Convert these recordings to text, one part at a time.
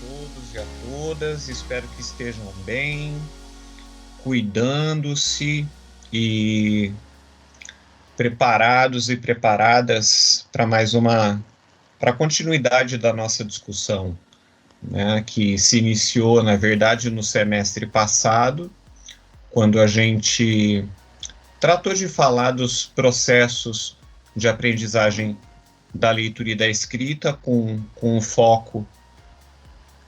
todos e a todas, espero que estejam bem, cuidando-se e preparados e preparadas para para a continuidade da nossa discussão, né, que se iniciou, na verdade, no semestre passado, quando a gente tratou de falar dos processos de aprendizagem da leitura e da escrita, com foco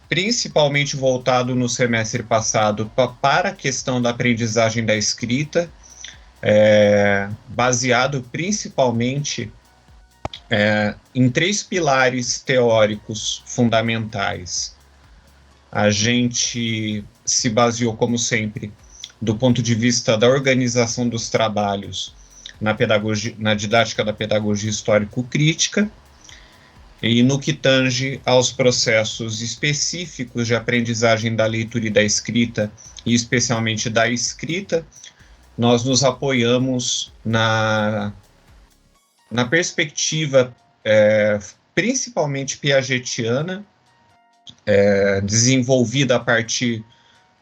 principalmente voltado no semestre passado para a questão da aprendizagem da escrita, baseado principalmente em 3 pilares teóricos fundamentais. A gente se baseou, como sempre, do ponto de vista da organização dos trabalhos na didática da pedagogia histórico-crítica, e no que tange aos processos específicos de aprendizagem da leitura e da escrita, e especialmente da escrita, nós nos apoiamos na perspectiva principalmente piagetiana, desenvolvida a partir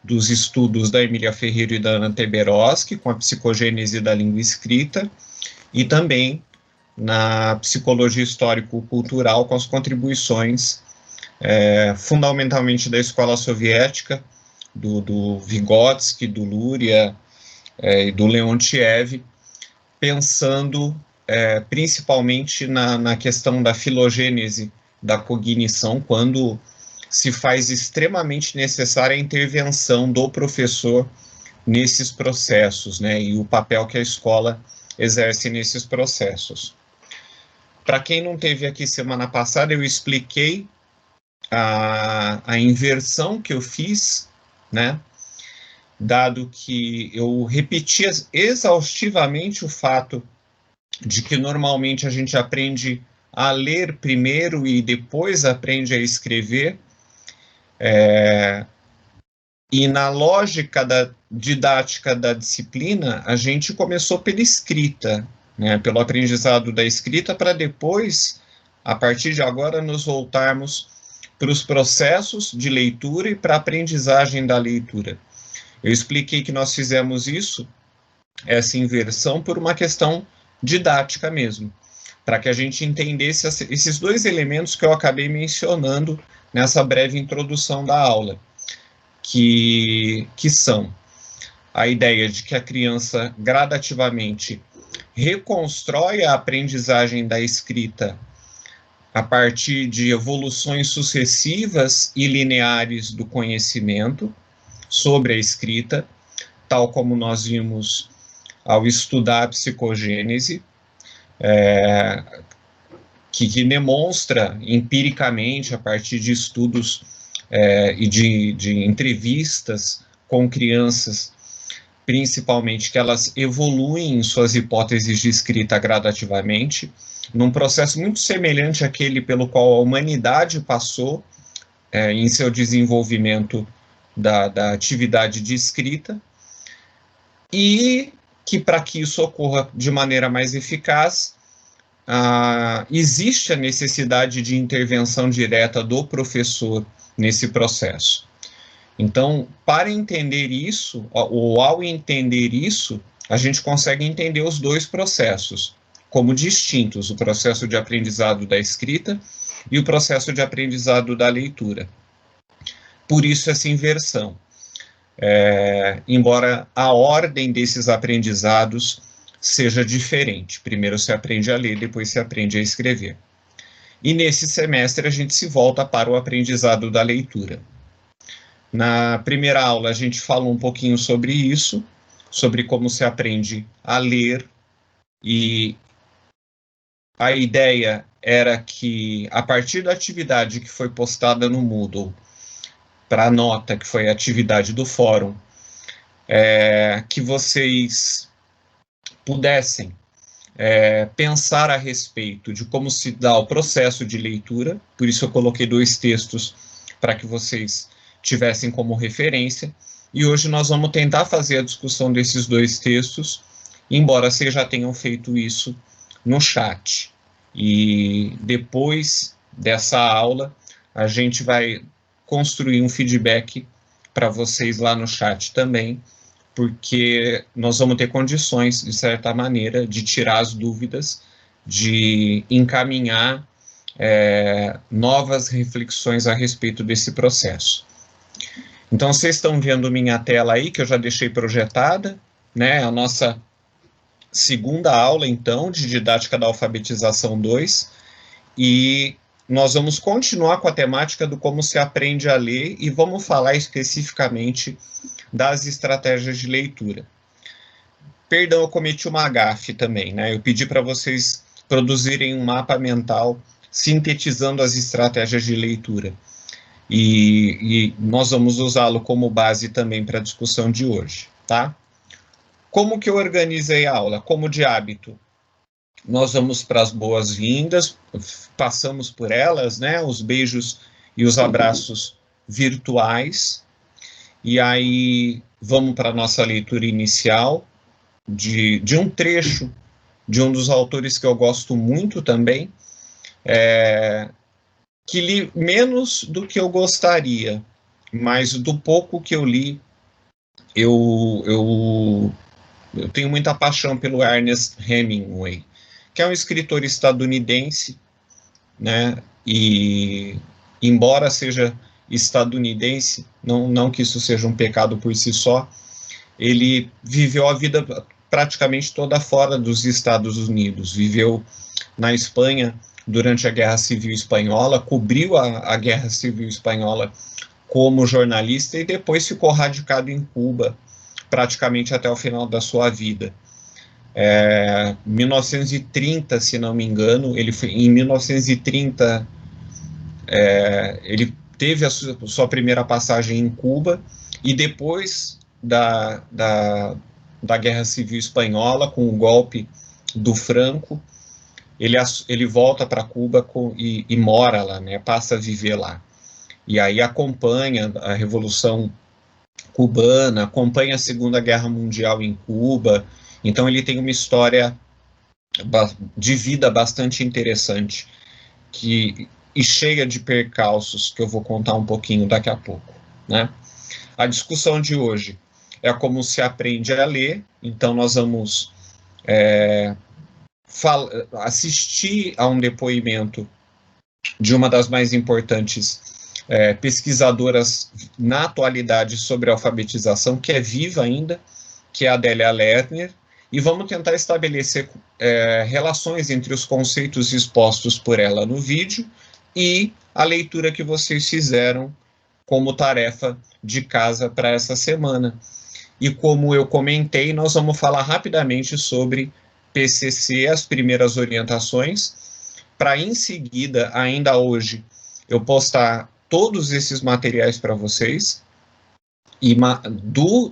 dos estudos da Emília Ferreira e da Ana Teberoski, com a psicogênese da língua escrita, e também na psicologia histórico-cultural, com as contribuições fundamentalmente da escola soviética, do Vygotsky, do Luria e do Leontiev, pensando principalmente na questão da filogênese da cognição, quando se faz extremamente necessária a intervenção do professor nesses processos, né, e o papel que a escola exerce nesses processos. Para quem não esteve aqui semana passada, eu expliquei a inversão que eu fiz, né, dado que eu repetia exaustivamente o fato de que normalmente a gente aprende a ler primeiro e depois aprende a escrever, e na lógica da didática da disciplina, a gente começou pela escrita, né, pelo aprendizado da escrita, para depois, a partir de agora, nos voltarmos para os processos de leitura e para a aprendizagem da leitura. Eu expliquei que nós fizemos isso, essa inversão, por uma questão didática mesmo, para que a gente entendesse esses 2 elementos que eu acabei mencionando nessa breve introdução da aula, que são a ideia de que a criança gradativamente reconstrói a aprendizagem da escrita a partir de evoluções sucessivas e lineares do conhecimento sobre a escrita, tal como nós vimos ao estudar a psicogênese, que demonstra empiricamente, a partir de estudos e de entrevistas com crianças, principalmente, que elas evoluem em suas hipóteses de escrita gradativamente, num processo muito semelhante àquele pelo qual a humanidade passou em seu desenvolvimento da atividade de escrita, e que, para que isso ocorra de maneira mais eficaz, existe a necessidade de intervenção direta do professor nesse processo. Então, para entender isso, ou ao entender isso, a gente consegue entender os 2 processos como distintos, o processo de aprendizado da escrita e o processo de aprendizado da leitura. Por isso essa inversão. Embora a ordem desses aprendizados seja diferente. Primeiro se aprende a ler, depois se aprende a escrever. E nesse semestre a gente se volta para o aprendizado da leitura. Na primeira aula a gente falou um pouquinho sobre isso, sobre como se aprende a ler, e a ideia era que, a partir da atividade que foi postada no Moodle, para a nota, que foi a atividade do fórum, que vocês pudessem pensar a respeito de como se dá o processo de leitura. Por isso eu coloquei 2 textos para que vocês tivessem como referência, e hoje nós vamos tentar fazer a discussão desses 2 textos, embora vocês já tenham feito isso no chat. E depois dessa aula, a gente vai construir um feedback para vocês lá no chat também, porque nós vamos ter condições, de certa maneira, de tirar as dúvidas, de encaminhar novas reflexões a respeito desse processo. Então, vocês estão vendo minha tela aí, que eu já deixei projetada, né? A nossa segunda aula, então, de Didática da Alfabetização 2, e nós vamos continuar com a temática do como se aprende a ler e vamos falar especificamente das estratégias de leitura. Perdão, eu cometi uma gafe também, né? Eu pedi para vocês produzirem um mapa mental sintetizando as estratégias de leitura. E nós vamos usá-lo como base também para a discussão de hoje, tá? Como que eu organizei a aula? Como de hábito, nós vamos para as boas-vindas, passamos por elas, né? Os beijos e os abraços virtuais, e aí vamos para a nossa leitura inicial de um trecho de um dos autores que eu gosto muito também, que li menos do que eu gostaria, mas do pouco que eu li, eu tenho muita paixão pelo Ernest Hemingway, que é um escritor estadunidense, né? E embora seja estadunidense, não que isso seja um pecado por si só, ele viveu a vida praticamente toda fora dos Estados Unidos, viveu na Espanha durante a Guerra Civil Espanhola, cobriu a Guerra Civil Espanhola como jornalista e depois ficou radicado em Cuba, praticamente até o final da sua vida. 1930, se não me engano, em 1930, ele teve a sua primeira passagem em Cuba, e depois da Guerra Civil Espanhola, com o golpe do Franco, ele volta para Cuba e mora lá, né, passa a viver lá. E aí acompanha a Revolução Cubana, acompanha a Segunda Guerra Mundial em Cuba. Então ele tem uma história de vida bastante interessante e cheia de percalços, que eu vou contar um pouquinho daqui a pouco, né? A discussão de hoje é como se aprende a ler, então nós vamos assistir a um depoimento de uma das mais importantes pesquisadoras na atualidade sobre alfabetização, que é viva ainda, que é a Adélia Lerner, e vamos tentar estabelecer relações entre os conceitos expostos por ela no vídeo e a leitura que vocês fizeram como tarefa de casa para essa semana. E como eu comentei, nós vamos falar rapidamente sobre PCC, as primeiras orientações, para em seguida, ainda hoje, eu postar todos esses materiais para vocês, e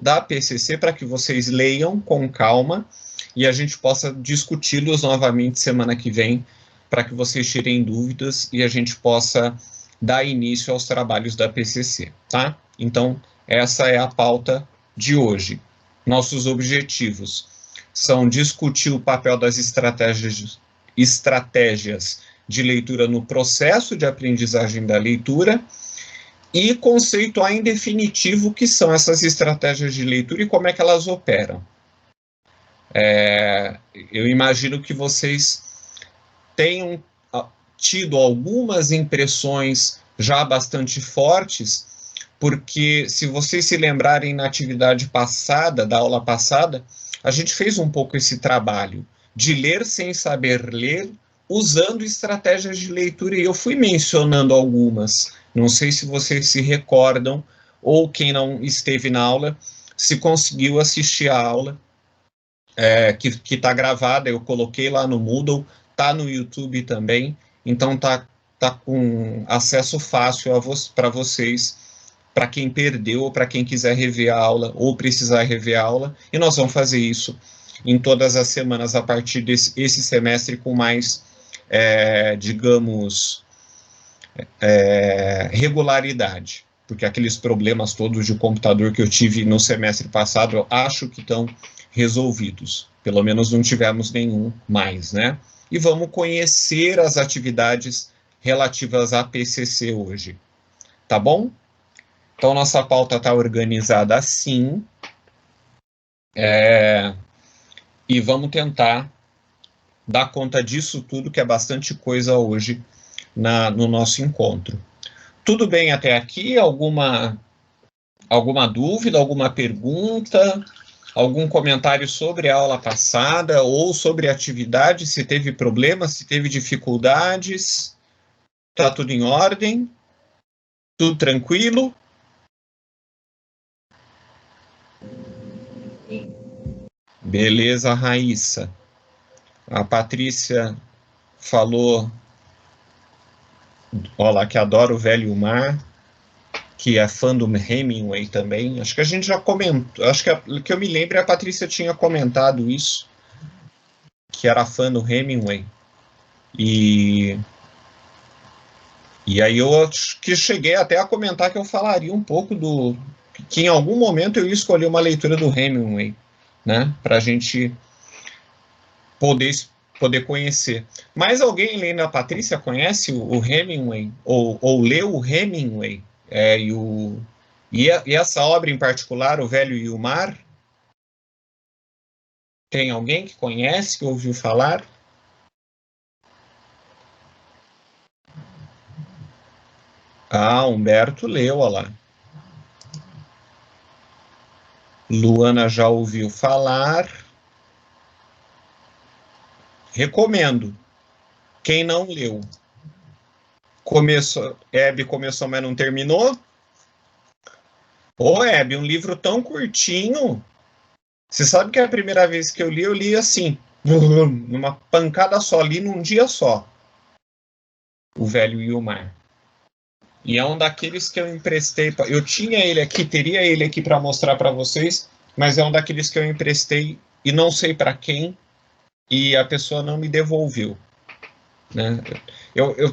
da PCC, para que vocês leiam com calma e a gente possa discuti-los novamente semana que vem, para que vocês tirem dúvidas e a gente possa dar início aos trabalhos da PCC, tá? Então, essa é a pauta de hoje. Nossos objetivos são discutir o papel das estratégias de leitura no processo de aprendizagem da leitura e conceituar em definitivo o que são essas estratégias de leitura e como é que elas operam. Eu imagino que vocês tenham tido algumas impressões já bastante fortes, porque se vocês se lembrarem na atividade passada, da aula passada, a gente fez um pouco esse trabalho de ler sem saber ler, usando estratégias de leitura, e eu fui mencionando algumas. Não sei se vocês se recordam, ou quem não esteve na aula, se conseguiu assistir a aula, que está gravada, eu coloquei lá no Moodle, está no YouTube também, então está com acesso fácil para vocês, para quem perdeu, ou para quem quiser rever a aula, ou precisar rever a aula, e nós vamos fazer isso em todas as semanas, a partir desse semestre, com mais, digamos, regularidade, porque aqueles problemas todos de computador que eu tive no semestre passado, eu acho que estão resolvidos, pelo menos não tivemos nenhum mais, né? E vamos conhecer as atividades relativas à PCC hoje, tá bom? Então, nossa pauta está organizada assim, e vamos tentar dar conta disso tudo, que é bastante coisa hoje no nosso encontro. Tudo bem até aqui? Alguma dúvida, alguma pergunta, algum comentário sobre a aula passada ou sobre a atividade, se teve problemas, se teve dificuldades? Está tudo em ordem? Tudo tranquilo? Beleza, Raíssa. A Patrícia falou, ó lá, que adora o Velho Mar, que é fã do Hemingway também. Acho que a gente já comentou, acho que eu me lembro, a Patrícia tinha comentado isso, que era fã do Hemingway. E aí eu acho que cheguei até a comentar que eu falaria um pouco que em algum momento eu ia escolher uma leitura do Hemingway, né, para a gente poder conhecer. Mas alguém, além da Patrícia, conhece o Hemingway? Ou leu o Hemingway? E essa obra em particular, O Velho e o Mar? Tem alguém que conhece, que ouviu falar? Ah, Humberto leu, olha lá. Luana já ouviu falar. Recomendo. Quem não leu? Hebe começou, mas não terminou? Ô, Hebe, um livro tão curtinho. Você sabe que a primeira vez que eu li assim, numa pancada só, li num dia só, O Velho e o Mar. E é um daqueles que eu emprestei. Eu tinha ele aqui, teria ele aqui para mostrar para vocês, mas é um daqueles que eu emprestei e não sei para quem, e a pessoa não me devolveu. Né?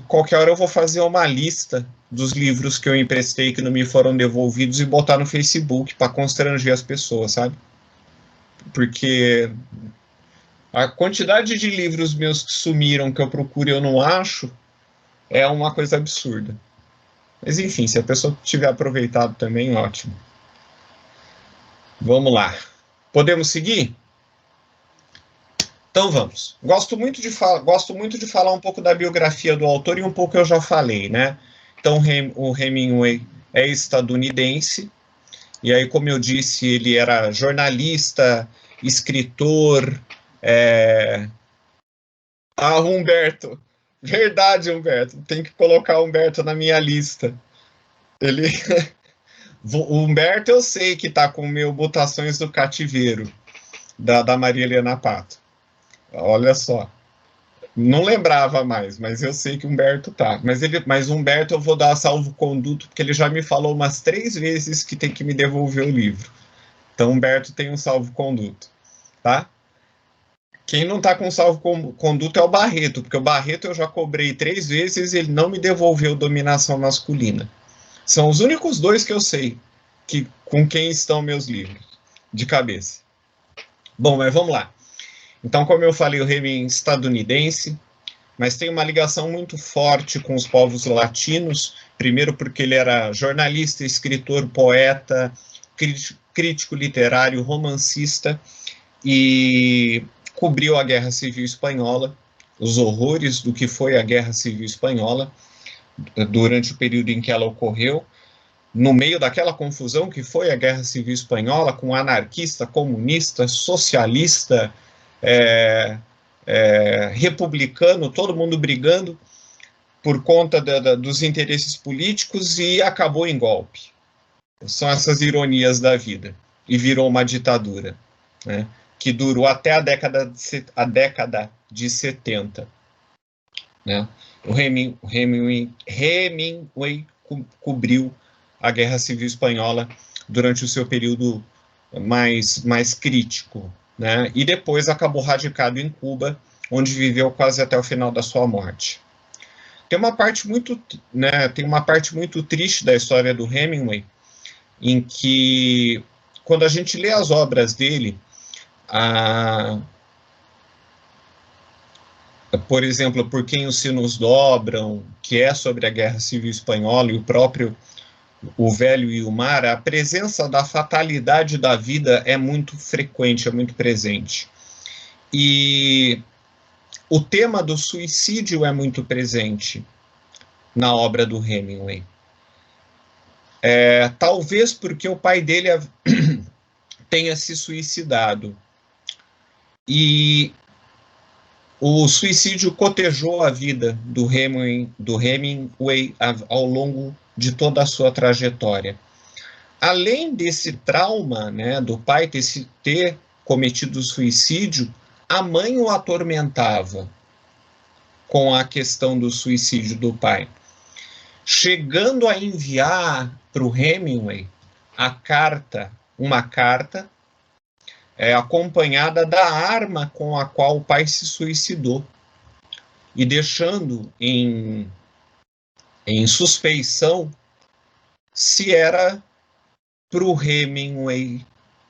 Qualquer hora eu vou fazer uma lista dos livros que eu emprestei que não me foram devolvidos e botar no Facebook para constranger as pessoas, sabe? Porque a quantidade de livros meus que sumiram, que eu procuro e eu não acho, é uma coisa absurda. Mas enfim, se a pessoa tiver aproveitado também, ótimo. Vamos lá. Podemos seguir? Então vamos. Gosto muito de falar um pouco da biografia do autor e um pouco eu já falei, né? Então o Hemingway é estadunidense, e aí, como eu disse, ele era jornalista, escritor. Humberto. Verdade, Humberto. Tem que colocar o Humberto na minha lista. Ele. O Humberto eu sei que tá com o meu Mutações do Cativeiro, da Maria Helena Pato. Olha só. Não lembrava mais, mas eu sei que o Humberto tá. Mas o Humberto eu vou dar salvo-conduto, porque ele já me falou umas 3 vezes que tem que me devolver o livro. Então, o Humberto tem um salvo-conduto, tá? Quem não tá com salvo-conduto é o Barreto, porque o Barreto eu já cobrei 3 vezes e ele não me devolveu Dominação Masculina. São os únicos 2 que eu sei com quem estão meus livros, de cabeça. Bom, mas vamos lá. Então, como eu falei, o Hemingway estadunidense, mas tem uma ligação muito forte com os povos latinos, primeiro porque ele era jornalista, escritor, poeta, crítico literário, romancista, e cobriu a Guerra Civil Espanhola, os horrores do que foi a Guerra Civil Espanhola, durante o período em que ela ocorreu, no meio daquela confusão que foi a Guerra Civil Espanhola, com anarquista, comunista, socialista, republicano, todo mundo brigando por conta dos interesses políticos, e acabou em golpe. São essas ironias da vida. E virou uma ditadura, né, que durou até a década de 70. Né? O Hemingway cobriu a Guerra Civil Espanhola durante o seu período mais crítico, né? E depois acabou radicado em Cuba, onde viveu quase até o final da sua morte. Tem uma parte muito triste da história do Hemingway, em que, quando a gente lê as obras dele, por exemplo, Por Quem os Sinos Dobram, que é sobre a Guerra Civil Espanhola, e o próprio O Velho e o Mar, a presença da fatalidade da vida é muito frequente, é muito presente. E o tema do suicídio é muito presente na obra do Hemingway. Talvez porque o pai dele tenha se suicidado. E o suicídio cotejou a vida do Hemingway ao longo de toda a sua trajetória. Além desse trauma, né, do pai ter cometido suicídio, a mãe o atormentava com a questão do suicídio do pai, chegando a enviar para o Hemingway uma carta acompanhada da arma com a qual o pai se suicidou, e deixando em suspeição se era para o Hemingway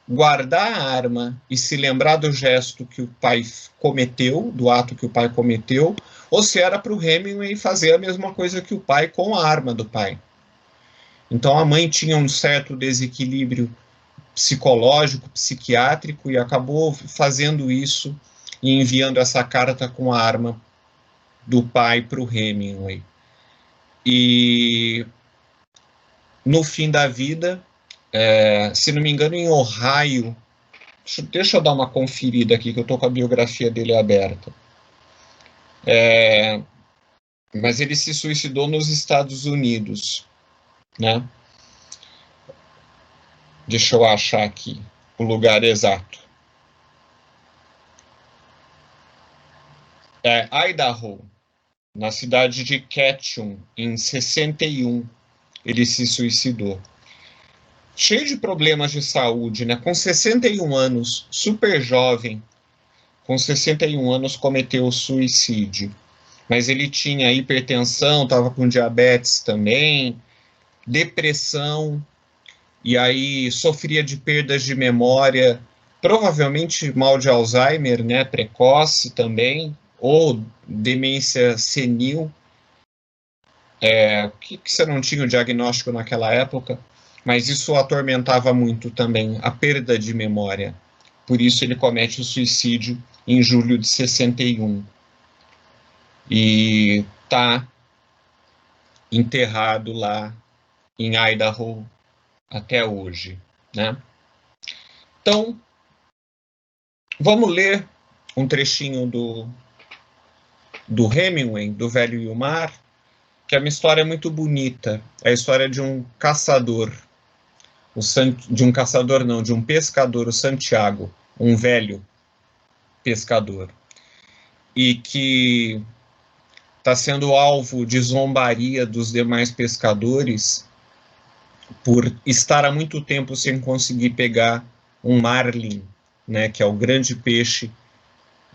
guardar a arma e se lembrar do gesto que o pai cometeu, do ato que o pai cometeu, ou se era para o Hemingway fazer a mesma coisa que o pai com a arma do pai. Então a mãe tinha um certo desequilíbrio psicológico, psiquiátrico, e acabou fazendo isso e enviando essa carta com a arma do pai para o Hemingway. E no fim da vida, se não me engano, em Ohio, deixa eu dar uma conferida aqui, que eu estou com a biografia dele aberta. Mas ele se suicidou nos Estados Unidos, né? Deixa eu achar aqui o lugar exato. Idaho, na cidade de Ketchum, em 61, ele se suicidou. Cheio de problemas de saúde, né? Com 61 anos, super jovem, com 61 anos cometeu suicídio. Mas ele tinha hipertensão, estava com diabetes também, depressão, e aí sofria de perdas de memória, provavelmente mal de Alzheimer, né? Precoce também, ou demência senil. Que você não tinha o diagnóstico naquela época, mas isso atormentava muito também, a perda de memória. Por isso ele comete o suicídio em julho de 61. E está enterrado lá em Idaho até hoje, né? Então, vamos ler um trechinho do Hemingway, do Velho e o Mar, que é uma história muito bonita. É a história de um caçador, de um pescador, o Santiago, um velho pescador, e que está sendo alvo de zombaria dos demais pescadores por estar há muito tempo sem conseguir pegar um marlin, né, que é o grande peixe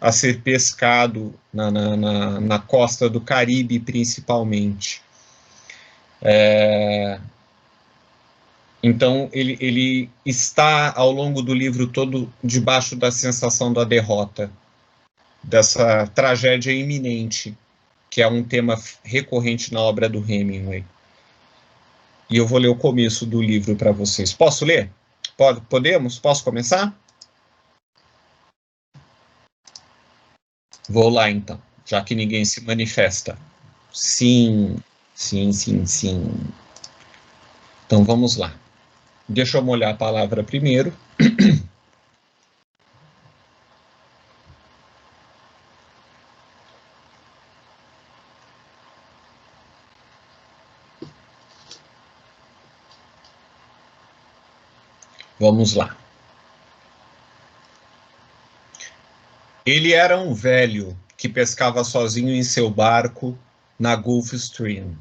a ser pescado na costa do Caribe, principalmente. Então, ele está, ao longo do livro todo, debaixo da sensação da derrota, dessa tragédia iminente, que é um tema recorrente na obra do Hemingway. E eu vou ler o começo do livro para vocês. Posso ler? Podemos? Posso começar? Vou lá, então, já que ninguém se manifesta. Sim. Então, vamos lá. Deixa eu molhar a palavra primeiro. Vamos lá. Ele era um velho que pescava sozinho em seu barco na Gulf Stream.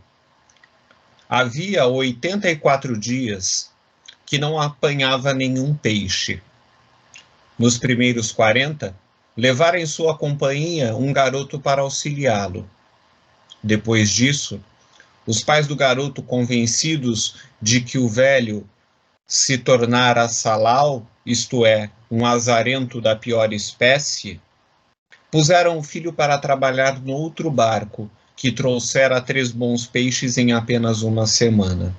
Havia 84 dias que não apanhava nenhum peixe. Nos primeiros 40, levara em sua companhia um garoto para auxiliá-lo. Depois disso, os pais do garoto, convencidos de que o velho se tornara salal, isto é, um azarento da pior espécie, puseram o filho para trabalhar no outro barco, que trouxera 3 bons peixes em apenas uma semana.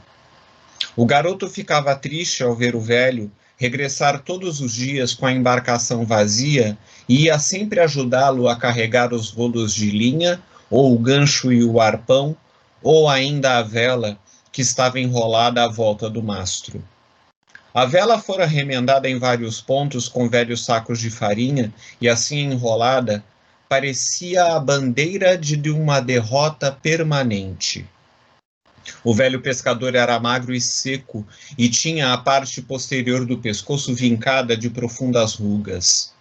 O garoto ficava triste ao ver o velho regressar todos os dias com a embarcação vazia e ia sempre ajudá-lo a carregar os rolos de linha, ou o gancho e o arpão, ou ainda a vela que estava enrolada à volta do mastro. A vela fora remendada em vários pontos com velhos sacos de farinha e assim enrolada, parecia a bandeira de uma derrota permanente. O velho pescador era magro e seco e tinha a parte posterior do pescoço vincada de profundas rugas.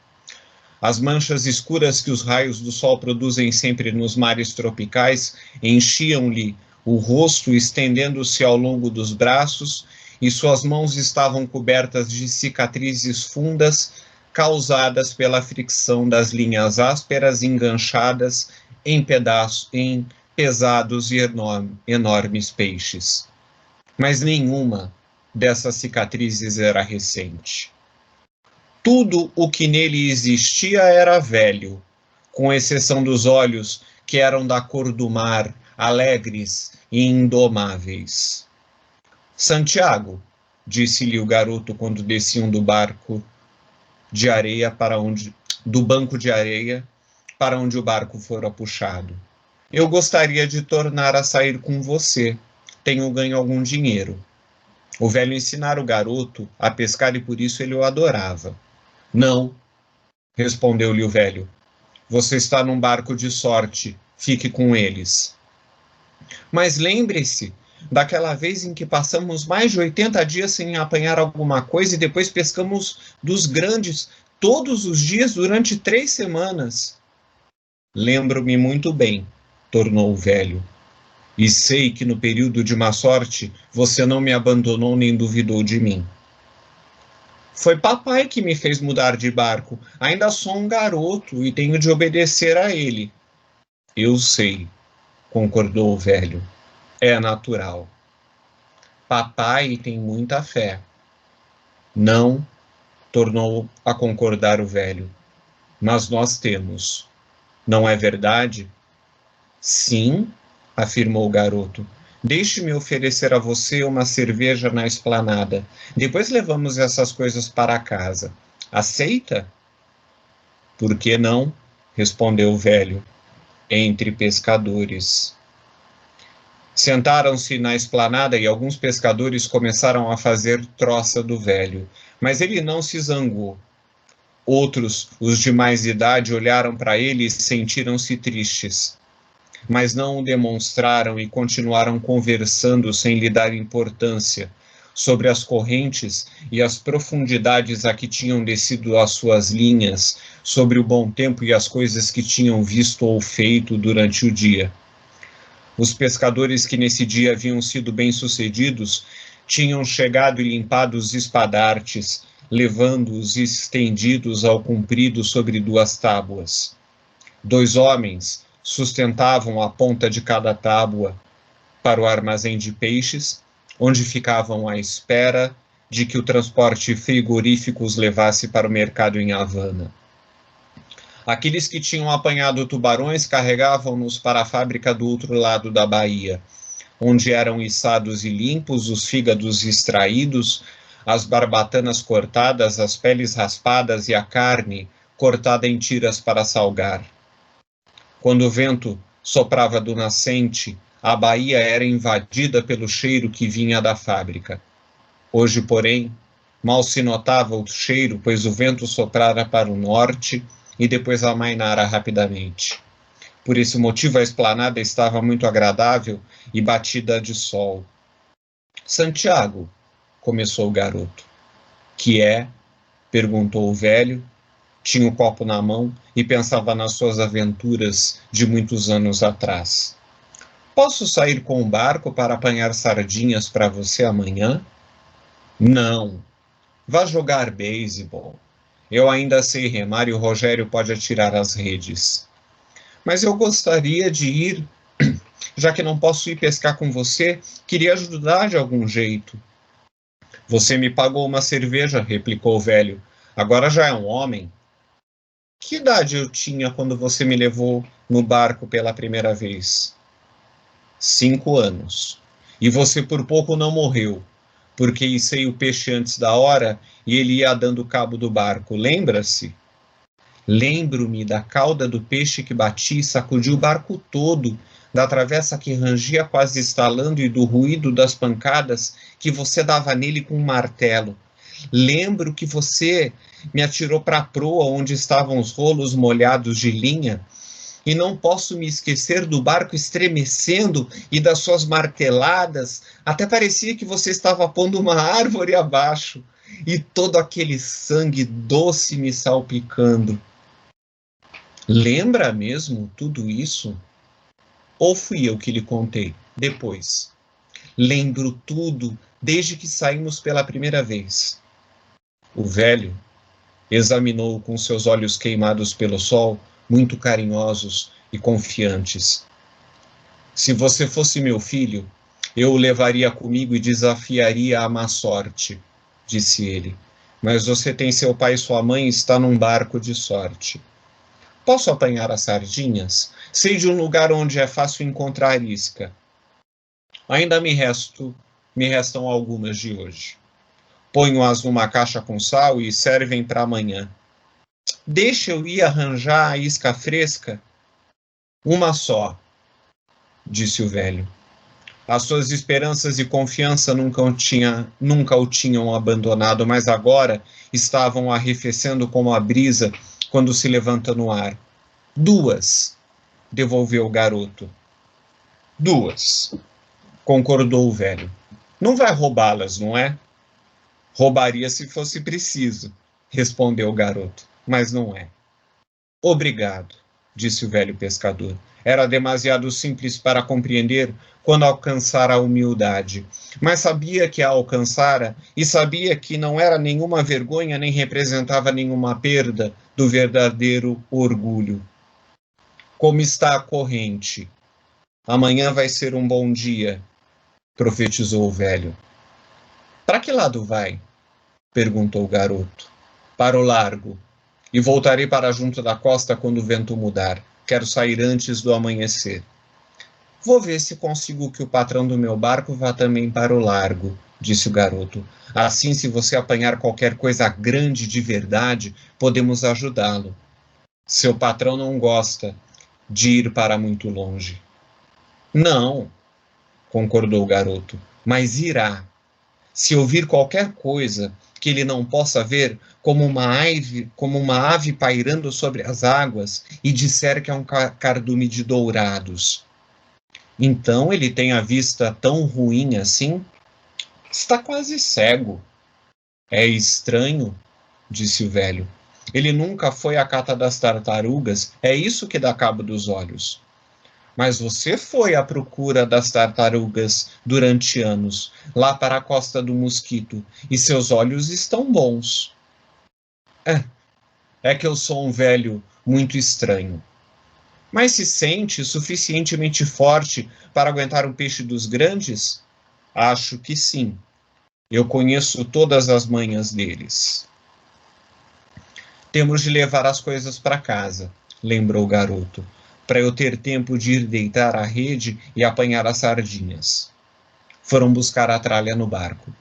As manchas escuras que os raios do sol produzem sempre nos mares tropicais enchiam-lhe o rosto, estendendo-se ao longo dos braços, e suas mãos estavam cobertas de cicatrizes fundas causadas pela fricção das linhas ásperas enganchadas em pesados e enormes peixes. Mas nenhuma dessas cicatrizes era recente. Tudo o que nele existia era velho, com exceção dos olhos que eram da cor do mar, alegres e indomáveis. Santiago, disse-lhe o garoto quando desciam do banco de areia para onde o barco fora puxado. Eu gostaria de tornar a sair com você. Tenho ganho algum dinheiro. O velho ensinara o garoto a pescar e por isso ele o adorava. Não, respondeu-lhe o velho. Você está num barco de sorte. Fique com eles. Mas lembre-se daquela vez em que passamos mais de 80 dias sem apanhar alguma coisa e depois pescamos dos grandes todos os dias durante 3 semanas. Lembro-me muito bem, tornou o velho. E sei que no período de má sorte você não me abandonou nem duvidou de mim. Foi papai que me fez mudar de barco. Ainda sou um garoto e tenho de obedecer a ele. Eu sei, concordou o velho. É natural. Papai tem muita fé. Não, tornou a concordar o velho. Mas nós temos. Não é verdade? Sim, afirmou o garoto. Deixe-me oferecer a você uma cerveja na esplanada. Depois levamos essas coisas para casa. Aceita? Por que não? Respondeu o velho. Entre pescadores. Sentaram-se na esplanada e alguns pescadores começaram a fazer troça do velho, mas ele não se zangou. Outros, os de mais idade, olharam para ele e sentiram-se tristes, mas não o demonstraram e continuaram conversando sem lhe dar importância sobre as correntes e as profundidades a que tinham descido as suas linhas, sobre o bom tempo e as coisas que tinham visto ou feito durante o dia. Os pescadores que nesse dia haviam sido bem-sucedidos tinham chegado e limpado os espadartes, levando-os estendidos ao comprido sobre 2 tábuas. 2 homens sustentavam a ponta de cada tábua para o armazém de peixes, onde ficavam à espera de que o transporte frigorífico os levasse para o mercado em Havana. Aqueles que tinham apanhado tubarões carregavam-nos para a fábrica do outro lado da baía, onde eram içados e limpos os fígados extraídos, as barbatanas cortadas, as peles raspadas e a carne cortada em tiras para salgar. Quando o vento soprava do nascente, a baía era invadida pelo cheiro que vinha da fábrica. Hoje, porém, mal se notava o cheiro, pois o vento soprara para o norte e depois amainara rapidamente. Por esse motivo, a esplanada estava muito agradável e batida de sol. Santiago, começou o garoto. Que é? Perguntou o velho. Tinha o copo na mão e pensava nas suas aventuras de muitos anos atrás. Posso sair com o barco para apanhar sardinhas para você amanhã? Não. Vá jogar beisebol. Eu ainda sei remar e o Rogério pode atirar as redes. Mas eu gostaria de ir, já que não posso ir pescar com você, queria ajudar de algum jeito. Você me pagou uma cerveja, replicou o velho. Agora já é um homem. Que idade eu tinha quando você me levou no barco pela primeira vez? 5 anos. E você por pouco não morreu. porque içei o peixe antes da hora e ele ia dando cabo do barco. Lembra-se? Lembro-me da cauda do peixe que batia e sacudiu o barco todo, da travessa que rangia quase estalando e do ruído das pancadas que você dava nele com um martelo. Lembro que você me atirou para a proa onde estavam os rolos molhados de linha, e não posso me esquecer do barco estremecendo e das suas marteladas. Até parecia que você estava pondo uma árvore abaixo, e todo aquele sangue doce me salpicando. Lembra mesmo tudo isso? Ou fui eu que lhe contei depois? Lembro tudo desde que saímos pela primeira vez. O velho examinou com seus olhos queimados pelo sol, muito carinhosos e confiantes. Se você fosse meu filho, eu o levaria comigo e desafiaria a má sorte, disse ele. Mas você tem seu pai e sua mãe e está num barco de sorte. Posso apanhar as sardinhas? Sei de um lugar onde é fácil encontrar isca. Ainda me restam algumas de hoje. Ponho-as numa caixa com sal e servem para amanhã. Deixa eu ir arranjar a isca fresca? Uma só, disse o velho. As suas esperanças e confiança nunca o tinham abandonado, mas agora estavam arrefecendo como a brisa quando se levanta no ar. Duas, devolveu o garoto. Duas, concordou o velho. Não vai roubá-las, não é? Roubaria se fosse preciso, respondeu o garoto, mas não é. Obrigado, disse o velho pescador. Era demasiado simples para compreender quando alcançara a humildade, mas sabia que a alcançara e sabia que não era nenhuma vergonha nem representava nenhuma perda do verdadeiro orgulho. Como está a corrente? Amanhã vai ser um bom dia, profetizou o velho. Para que lado vai? Perguntou o garoto. Para o largo. E voltarei para junto da costa quando o vento mudar. Quero sair antes do amanhecer. Vou ver se consigo que o patrão do meu barco vá também para o largo, disse o garoto. Assim, se você apanhar qualquer coisa grande de verdade, podemos ajudá-lo. Seu patrão não gosta de ir para muito longe. Não, concordou o garoto, mas irá. Se ouvir qualquer coisa que ele não possa ver, como uma ave pairando sobre as águas, e disser que é um cardume de dourados. Então ele tem a vista tão ruim assim? Está quase cego. É estranho, disse o velho. Ele nunca foi à cata das tartarugas, é isso que dá cabo dos olhos. Mas você foi à procura das tartarugas durante anos, lá para a Costa do Mosquito, e seus olhos estão bons. É que eu sou um velho muito estranho. Mas se sente suficientemente forte para aguentar um peixe dos grandes? Acho que sim. Eu conheço todas as manhas deles. Temos de levar as coisas para casa, lembrou o garoto, para eu ter tempo de ir deitar a rede e apanhar as sardinhas. Foram buscar a tralha no barco.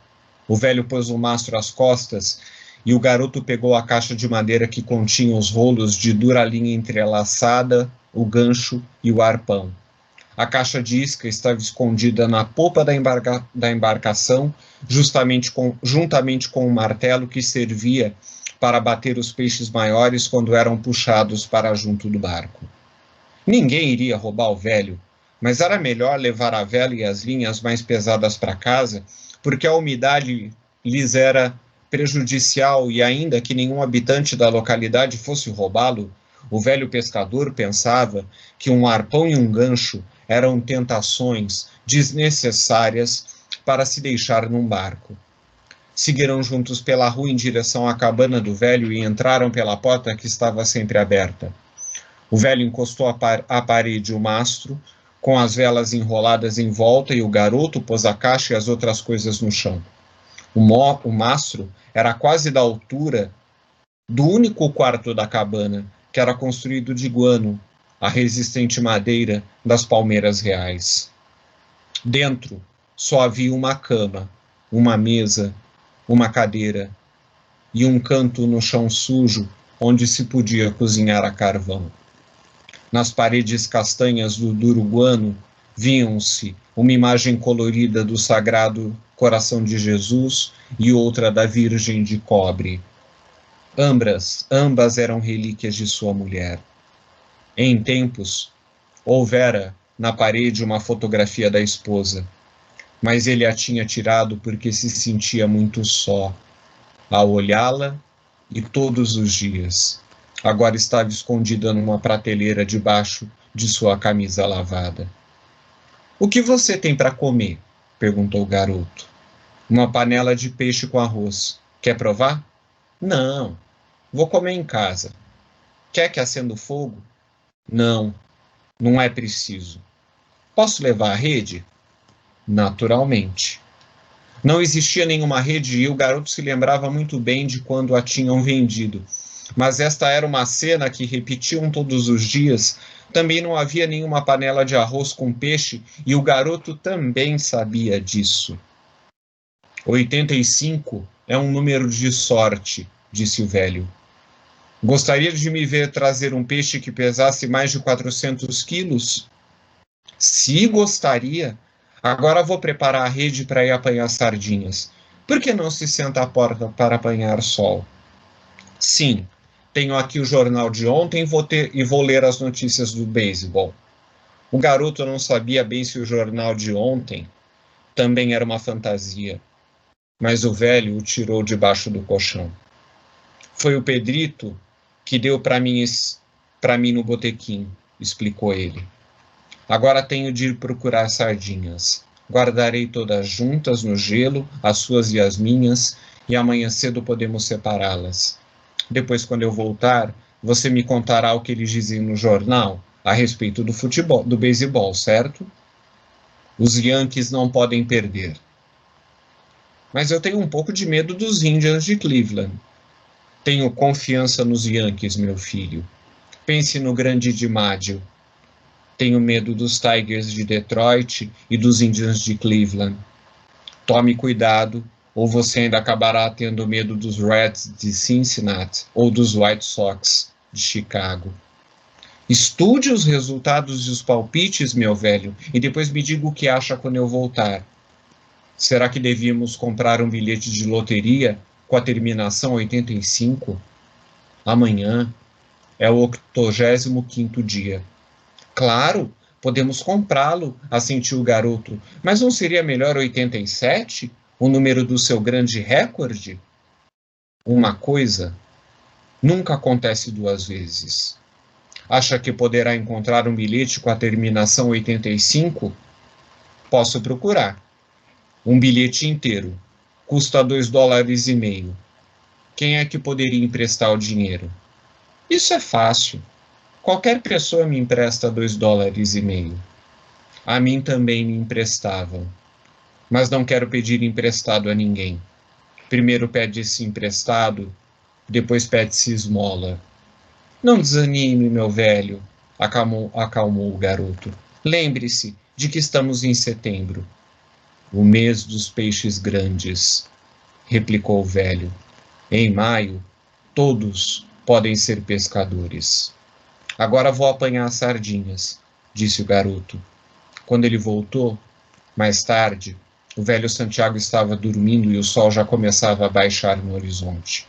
O velho pôs o mastro às costas e o garoto pegou a caixa de madeira que continha os rolos de dura linha entrelaçada, o gancho e o arpão. A caixa de isca estava escondida na popa da embarcação, juntamente com o martelo que servia para bater os peixes maiores quando eram puxados para junto do barco. Ninguém iria roubar o velho, mas era melhor levar a vela e as linhas mais pesadas para casa, porque a umidade lhes era prejudicial e ainda que nenhum habitante da localidade fosse roubá-lo, o velho pescador pensava que um arpão e um gancho eram tentações desnecessárias para se deixar num barco. Seguiram juntos pela rua em direção à cabana do velho e entraram pela porta que estava sempre aberta. O velho encostou à parede o mastro, com as velas enroladas em volta, e o garoto pôs a caixa e as outras coisas no chão. O mastro era quase da altura do único quarto da cabana, que era construído de guano, a resistente madeira das palmeiras reais. Dentro só havia uma cama, uma mesa, uma cadeira e um canto no chão sujo onde se podia cozinhar a carvão. Nas paredes castanhas do Uruguano viam-se uma imagem colorida do Sagrado Coração de Jesus e outra da Virgem de cobre. Ambas eram relíquias de sua mulher. Em tempos, houvera na parede uma fotografia da esposa, mas ele a tinha tirado porque se sentia muito só ao olhá-la e todos os dias. Agora estava escondida numa prateleira debaixo de sua camisa lavada. O que você tem para comer? Perguntou o garoto. Uma panela de peixe com arroz. Quer provar? Não, vou comer em casa. Quer que acenda o fogo? Não, não é preciso. Posso levar a rede? Naturalmente. Não existia nenhuma rede e o garoto se lembrava muito bem de quando a tinham vendido. Mas esta era uma cena que repetiam todos os dias. Também não havia nenhuma panela de arroz com peixe e o garoto também sabia disso. 85 é um número de sorte, disse o velho. Gostaria de me ver trazer um peixe que pesasse mais de 400 quilos? Se gostaria. Agora vou preparar a rede para ir apanhar sardinhas. Por que não se senta à porta para apanhar sol? Sim, tenho aqui o jornal de ontem e vou ler as notícias do beisebol. O garoto não sabia bem se o jornal de ontem também era uma fantasia, mas o velho o tirou debaixo do colchão. Foi o Pedrito que deu para mim no botequim, explicou ele. Agora tenho de ir procurar sardinhas. Guardarei todas juntas no gelo, as suas e as minhas, e amanhã cedo podemos separá-las. Depois, quando eu voltar, você me contará o que eles dizem no jornal a respeito do futebol, do beisebol, certo? Os Yankees não podem perder. Mas eu tenho um pouco de medo dos Indians de Cleveland. Tenho confiança nos Yankees, meu filho. Pense no grande DiMaggio. Tenho medo dos Tigers de Detroit e dos Indians de Cleveland. Tome cuidado, ou você ainda acabará tendo medo dos Reds de Cincinnati ou dos White Sox de Chicago. Estude os resultados e os palpites, meu velho, e depois me diga o que acha quando eu voltar. Será que devíamos comprar um bilhete de loteria com a terminação 85? Amanhã é o 85º dia. Claro, podemos comprá-lo, assentiu o garoto. Mas não seria melhor 87? O número do seu grande recorde? Uma coisa nunca acontece duas vezes. Acha que poderá encontrar um bilhete com a terminação 85? Posso procurar. Um bilhete inteiro. Custa $2,50. Quem é que poderia emprestar o dinheiro? Isso é fácil. Qualquer pessoa me empresta $2,50. A mim também me emprestavam. Mas não quero pedir emprestado a ninguém. Primeiro pede-se emprestado, depois pede-se esmola. Não desanime, meu velho, acalmou o garoto. Lembre-se de que estamos em setembro. O mês dos peixes grandes, replicou o velho. Em maio, todos podem ser pescadores. Agora vou apanhar sardinhas, disse o garoto. Quando ele voltou, mais tarde, o velho Santiago estava dormindo e o sol já começava a baixar no horizonte.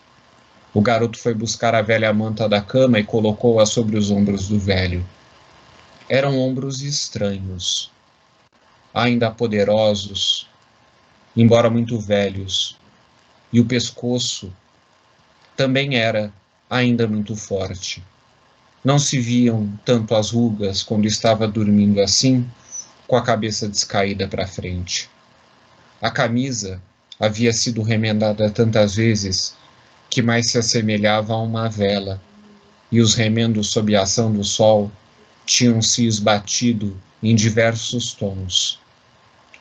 O garoto foi buscar a velha manta da cama e colocou-a sobre os ombros do velho. Eram ombros estranhos, ainda poderosos, embora muito velhos, e o pescoço também era ainda muito forte. Não se viam tanto as rugas quando estava dormindo assim, com a cabeça descaída para frente. A camisa havia sido remendada tantas vezes que mais se assemelhava a uma vela, e os remendos sob a ação do sol tinham se esbatido em diversos tons.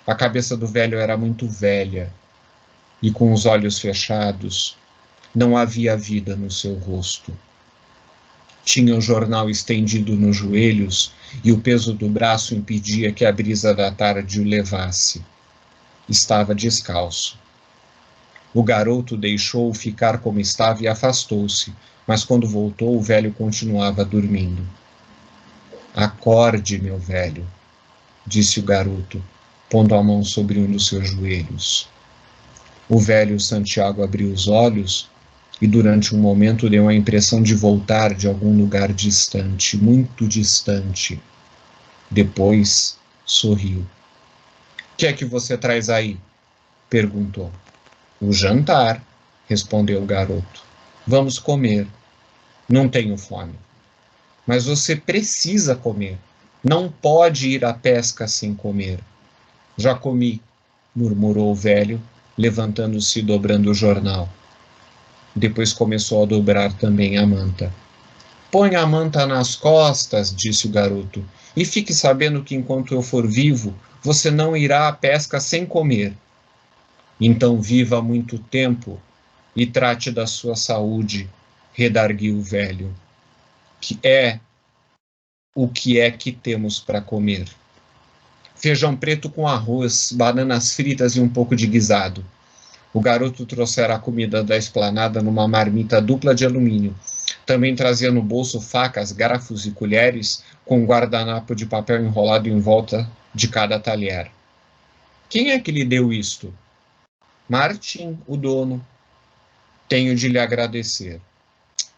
A cabeça do velho era muito velha, e com os olhos fechados, não havia vida no seu rosto. Tinha o jornal estendido nos joelhos e o peso do braço impedia que a brisa da tarde o levasse. Estava descalço. O garoto deixou-o ficar como estava e afastou-se, mas quando voltou, o velho continuava dormindo. Acorde, meu velho, disse o garoto, pondo a mão sobre um dos seus joelhos. O velho Santiago abriu os olhos e durante um momento deu a impressão de voltar de algum lugar distante, muito distante. Depois sorriu. "O que é que você traz aí?" perguntou. "O jantar", respondeu o garoto. "Vamos comer." "Não tenho fome." "Mas você precisa comer. Não pode ir à pesca sem comer." "Já comi", murmurou o velho, levantando-se e dobrando o jornal. Depois começou a dobrar também a manta. "Põe a manta nas costas", disse o garoto, "e fique sabendo que enquanto eu for vivo, você não irá à pesca sem comer." "Então viva muito tempo e trate da sua saúde", redarguiu o velho. O que é que temos para comer?" "Feijão preto com arroz, bananas fritas e um pouco de guisado." O garoto trouxera a comida da esplanada numa marmita dupla de alumínio. Também trazia no bolso facas, garfos e colheres, com um guardanapo de papel enrolado em volta de cada talher. "Quem é que lhe deu isto?" "Martim, o dono." "Tenho de lhe agradecer."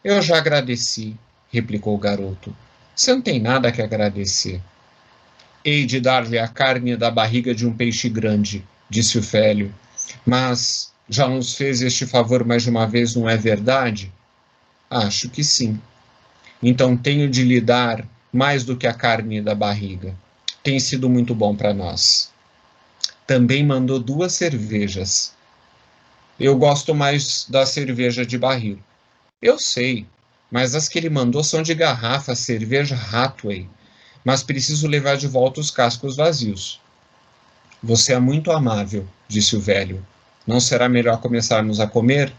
"Eu já agradeci", replicou o garoto. "Você não tem nada que agradecer." "Hei de dar-lhe a carne da barriga de um peixe grande", disse o velho. "Mas já nos fez este favor mais de uma vez, não é verdade?" "Acho que sim." "Então tenho de lhe dar mais do que a carne da barriga. Tem sido muito bom para nós." Também mandou 2 cervejas. "Eu gosto mais da cerveja de barril." "Eu sei, mas as que ele mandou são de garrafa, cerveja Hathaway. Mas preciso levar de volta os cascos vazios." "Você é muito amável", disse o velho. "Não será melhor começarmos a comer?"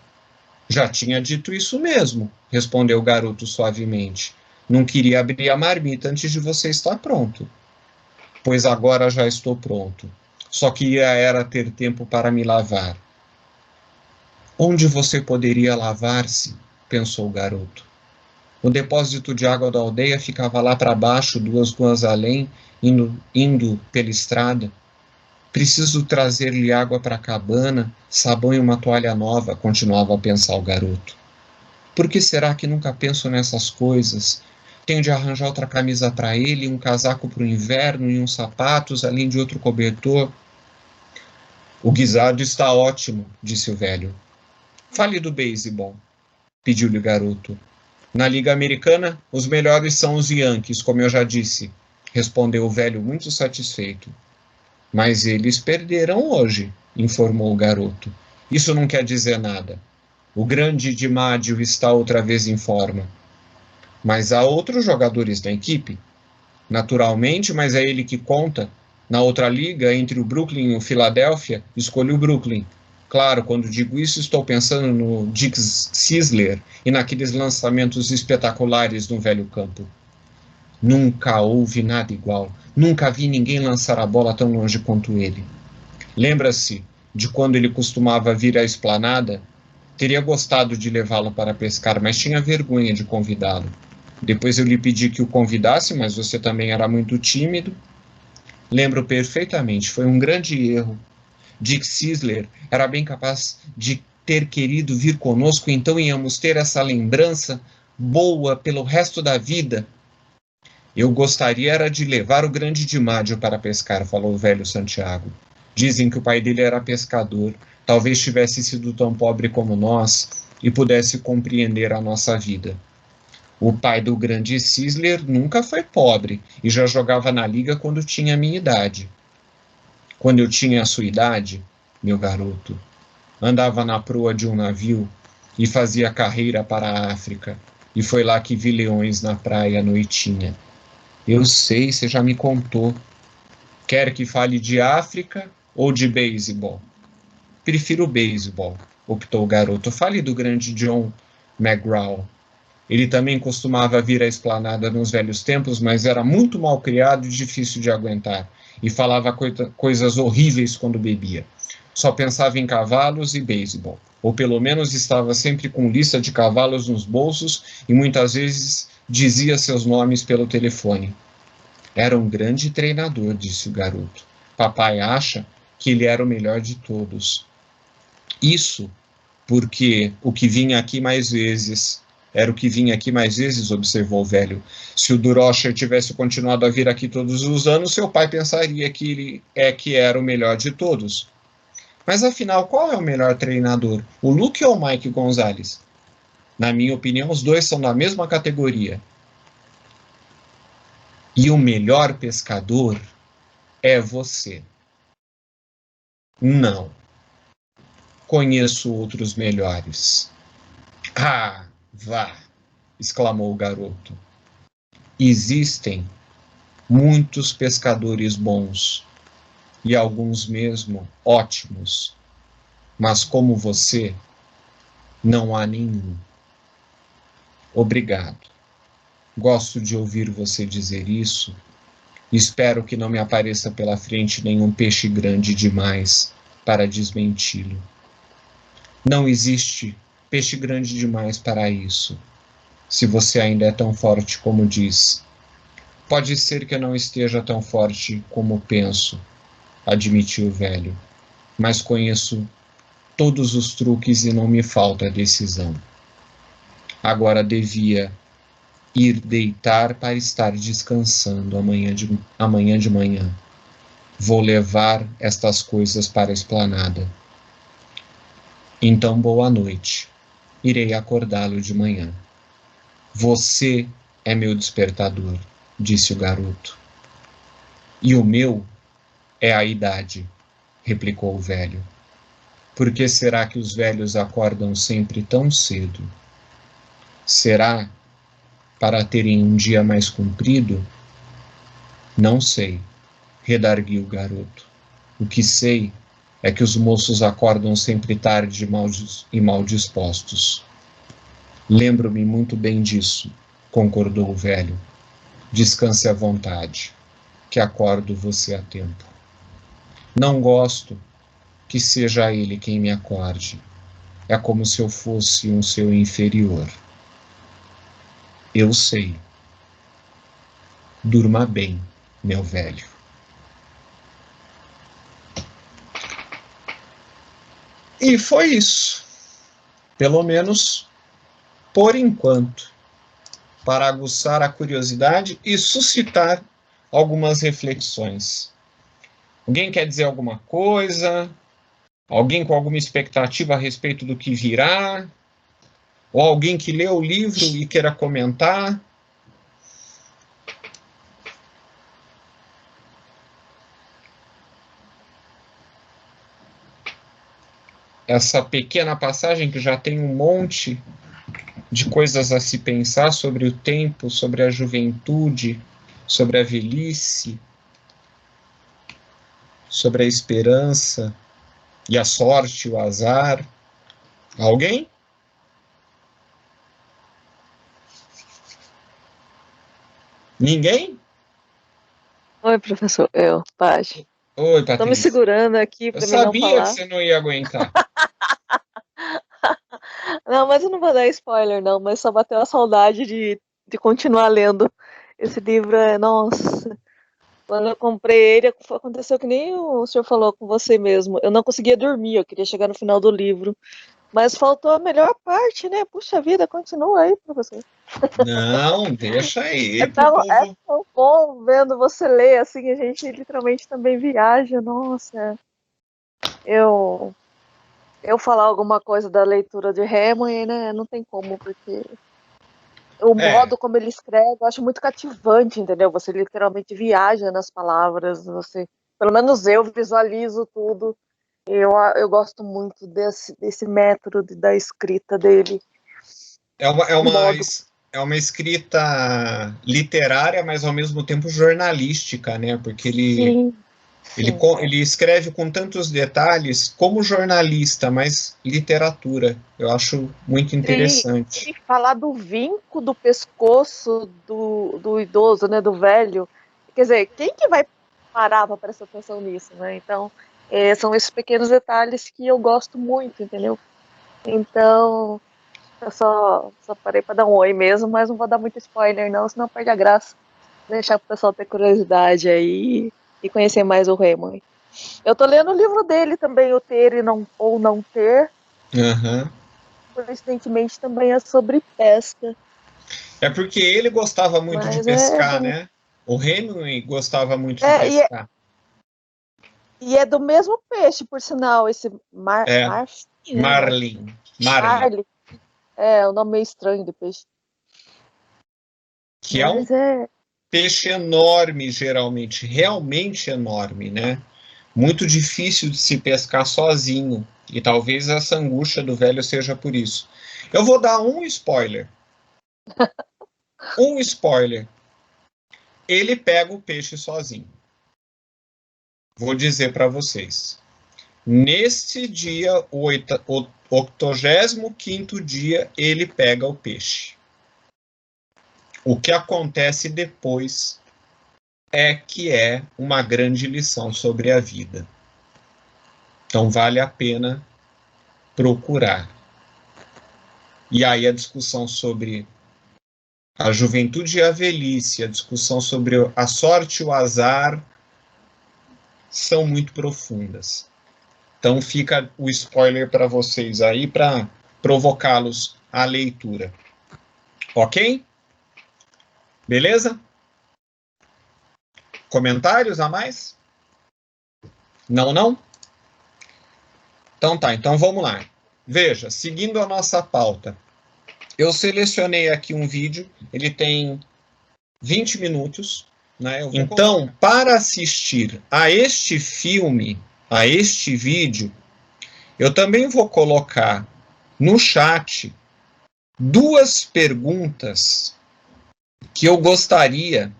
"Já tinha dito isso mesmo", respondeu o garoto suavemente. "Não queria abrir a marmita antes de você estar pronto." "Pois agora já estou pronto. Só queria era ter tempo para me lavar." "Onde você poderia lavar-se?" pensou o garoto. O depósito de água da aldeia ficava lá para baixo, 2 ruas além, indo pela estrada. "Preciso trazer-lhe água para a cabana, sabão e uma toalha nova", continuava a pensar o garoto. "Por que será que nunca penso nessas coisas? Tenho de arranjar outra camisa para ele, um casaco para o inverno e uns sapatos, além de outro cobertor." "O guisado está ótimo", disse o velho. "Fale do beisebol", pediu-lhe o garoto. "Na Liga Americana, os melhores são os Yankees, como eu já disse", respondeu o velho muito satisfeito. "Mas eles perderam hoje", informou o garoto. "Isso não quer dizer nada. O grande DiMaggio está outra vez em forma." "Mas há outros jogadores na equipe." "Naturalmente, mas é ele que conta. Na outra liga, entre o Brooklyn e o Philadelphia, escolhi o Brooklyn. Claro, quando digo isso, estou pensando no Dick Sisler e naqueles lançamentos espetaculares no velho campo. Nunca houve nada igual. Nunca vi ninguém lançar a bola tão longe quanto ele. Lembra-se de quando ele costumava vir à esplanada? Teria gostado de levá-lo para pescar, mas tinha vergonha de convidá-lo. Depois eu lhe pedi que o convidasse, mas você também era muito tímido." "Lembro perfeitamente, foi um grande erro. Dick Sisler era bem capaz de ter querido vir conosco, então íamos ter essa lembrança boa pelo resto da vida." "Eu gostaria era de levar o grande DiMaggio para pescar", falou o velho Santiago. "Dizem que o pai dele era pescador. Talvez tivesse sido tão pobre como nós e pudesse compreender a nossa vida." "O pai do grande Sisler nunca foi pobre e já jogava na liga quando tinha a minha idade." "Quando eu tinha a sua idade, meu garoto, andava na proa de um navio e fazia carreira para a África. E foi lá que vi leões na praia à noitinha." "Eu sei, você já me contou." "Quer que fale de África ou de beisebol?" "Prefiro beisebol", optou o garoto. "Fale do grande John McGraw. Ele também costumava vir à esplanada nos velhos tempos, mas era muito mal criado e difícil de aguentar, e falava coisas horríveis quando bebia. só pensava em cavalos e beisebol, ou pelo menos estava sempre com lista de cavalos nos bolsos e muitas vezes dizia seus nomes pelo telefone. Era um grande treinador, disse o garoto. Papai acha que ele era o melhor de todos. Isso porque o que vinha aqui mais vezes era o que vinha aqui mais vezes, observou o velho. Se o Durocher tivesse continuado a vir aqui todos os anos, seu pai pensaria que ele que era o melhor de todos. Mas afinal, qual é o melhor treinador? O Luke ou o Mike Gonzalez? Na minha opinião, os dois são da mesma categoria. E o melhor pescador é você. Não. Conheço outros melhores. Ah, vá, exclamou o garoto. Existem muitos pescadores bons e alguns mesmo ótimos, mas como você, não há nenhum. Obrigado. Gosto de ouvir você dizer isso. Espero que não me apareça pela frente nenhum peixe grande demais para desmenti-lo. Não existe peixe grande demais para isso, se você ainda é tão forte como diz. Pode ser que eu não esteja tão forte como penso, admitiu o velho, mas conheço todos os truques e não me falta decisão. Agora devia ir deitar para estar descansando amanhã de manhã. Vou levar estas coisas para a esplanada. Então, boa noite. Irei acordá-lo de manhã. Você é meu despertador, disse o garoto. E o meu é a idade, replicou o velho. Por que será que os velhos acordam sempre tão cedo? Será para terem um dia mais comprido? Não sei, redarguiu o garoto. O que sei é que os moços acordam sempre tarde e mal dispostos. Lembro-me muito bem disso, concordou o velho. Descanse à vontade, que acordo você a tempo. Não gosto que seja ele quem me acorde. É como se eu fosse um seu inferior. Eu sei. Durma bem, meu velho. E foi isso. Pelo menos por enquanto, para aguçar a curiosidade e suscitar algumas reflexões. Alguém quer dizer alguma coisa? Alguém com alguma expectativa a respeito do que virá? Ou alguém que leu o livro e queira comentar? Essa pequena passagem que já tem um monte de coisas a se pensar sobre o tempo, sobre a juventude, sobre a velhice, sobre a esperança e a sorte, o azar. Alguém? Ninguém? Oi, professor. Paty. Oi, Tô me Patrícia. segurando aqui Eu pra mim não sabia que falar. você não ia aguentar. Não, mas eu não vou dar spoiler, não. Mas só bateu a saudade de continuar lendo. Esse livro nossa. Quando eu comprei ele, aconteceu que nem o senhor falou com você mesmo. Eu não conseguia dormir, eu queria chegar no final do livro. Mas faltou a melhor parte, né? Puxa vida, continua aí, professor. Não, deixa aí pro É povo. tão bom vendo você ler, assim, a gente literalmente também viaja. Nossa, eu falar alguma coisa da leitura de Hemingway, né? Não tem como, porque o É, modo como ele escreve, eu acho muito cativante, entendeu? Você literalmente viaja nas palavras, você, pelo menos eu visualizo tudo. Eu gosto muito desse método da escrita dele, é uma, é o uma, modo. é uma escrita literária, mas ao mesmo tempo jornalística, né? Porque Sim, sim. ele escreve com tantos detalhes como jornalista, mas literatura. Eu acho muito Sim, interessante. e falar do vinco do pescoço do idoso, né, do velho. Quer dizer, quem que vai parar para prestar atenção nisso, né? Então, São esses pequenos detalhes que eu gosto muito, entendeu? Então, eu só parei pra dar um oi mesmo, mas não vou dar muito spoiler não, senão perde a graça. Deixar pro pessoal ter curiosidade aí e conhecer mais o Raymond. Eu tô lendo o livro dele também, o Ter e não, ou Não Ter. Uhum. Coincidentemente também é sobre pesca. É porque ele gostava muito de Mas pescar, né? O Hemingway gostava muito de é, e, é, pescar. e é do mesmo peixe, por sinal, esse É, Marfim, né? Marlin. Marlin. Marley. É, o nome meio estranho do peixe. Que é um Mas é. peixe enorme, geralmente, realmente enorme, né? Muito difícil de se pescar sozinho. E talvez essa angústia do velho seja por isso. Eu vou dar um spoiler. Um spoiler. Ele pega o peixe sozinho. Vou dizer para vocês. Neste dia, o 85º dia, ele pega o peixe. O que acontece depois é que é uma grande lição sobre a vida. Então vale a pena procurar. E aí a discussão sobre a juventude e a velhice, a discussão sobre a sorte e o azar são muito profundas. Então fica o spoiler para vocês aí para provocá-los à leitura. Ok? Beleza? Comentários a mais? Não, não? Então tá, então vamos lá. Veja, seguindo a nossa pauta, eu selecionei aqui um vídeo, ele tem 20 minutos, né? Então, para assistir a este filme, a este vídeo, eu também vou colocar no chat duas perguntas que eu gostaria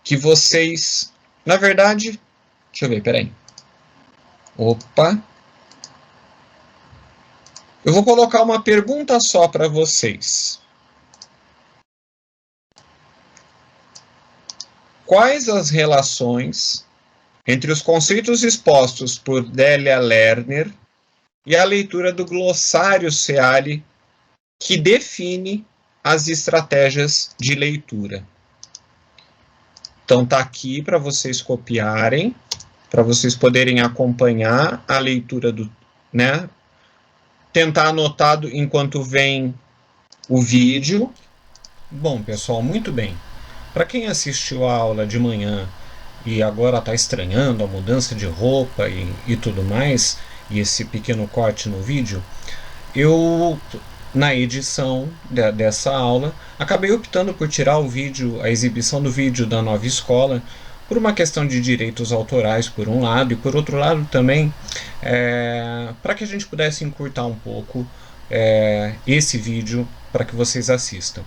que vocês, na verdade, deixa eu ver, peraí. Opa. Eu vou colocar uma pergunta só para vocês. Quais as relações entre os conceitos expostos por Delia Lerner e a leitura do glossário Seale que define as estratégias de leitura? Então tá aqui para vocês copiarem, para vocês poderem acompanhar a leitura do, né? Tentar anotado enquanto vem o vídeo. Bom, pessoal, muito bem. Para quem assistiu a aula de manhã e agora está estranhando a mudança de roupa e tudo mais, e esse pequeno corte no vídeo, eu, na edição dessa aula, acabei optando por tirar o vídeo, a exibição do vídeo da nova escola, por uma questão de direitos autorais, por um lado, e por outro lado também, para que a gente pudesse encurtar um pouco esse vídeo para que vocês assistam.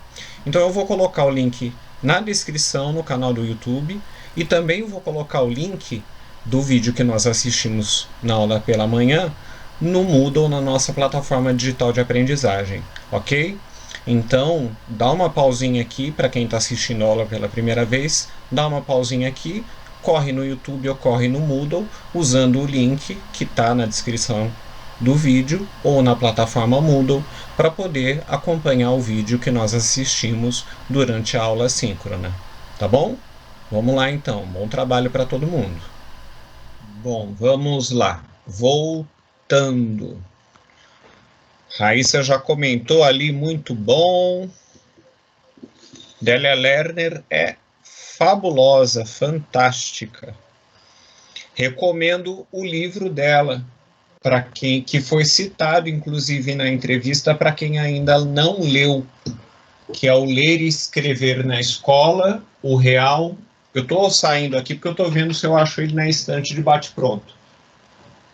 Então eu vou colocar o link na descrição no canal do YouTube e também vou colocar o link do vídeo que nós assistimos na aula pela manhã no Moodle, na nossa plataforma digital de aprendizagem, ok? Então, dá uma pausinha aqui para quem está assistindo a aula pela primeira vez, dá uma pausinha aqui, corre no YouTube ou corre no Moodle, usando o link que está na descrição do vídeo ou na plataforma Moodle para poder acompanhar o vídeo que nós assistimos durante a aula síncrona, tá bom? Vamos lá então, bom trabalho para todo mundo. Bom, vamos lá, voltando. Raíssa já comentou ali, muito bom. Delia Lerner é fabulosa, fantástica. Recomendo o livro dela, para quem que foi citado, inclusive, na entrevista, para quem ainda não leu, que é o Ler e Escrever na Escola, o Real. Eu estou saindo aqui porque eu estou vendo se eu acho ele na estante de bate-pronto.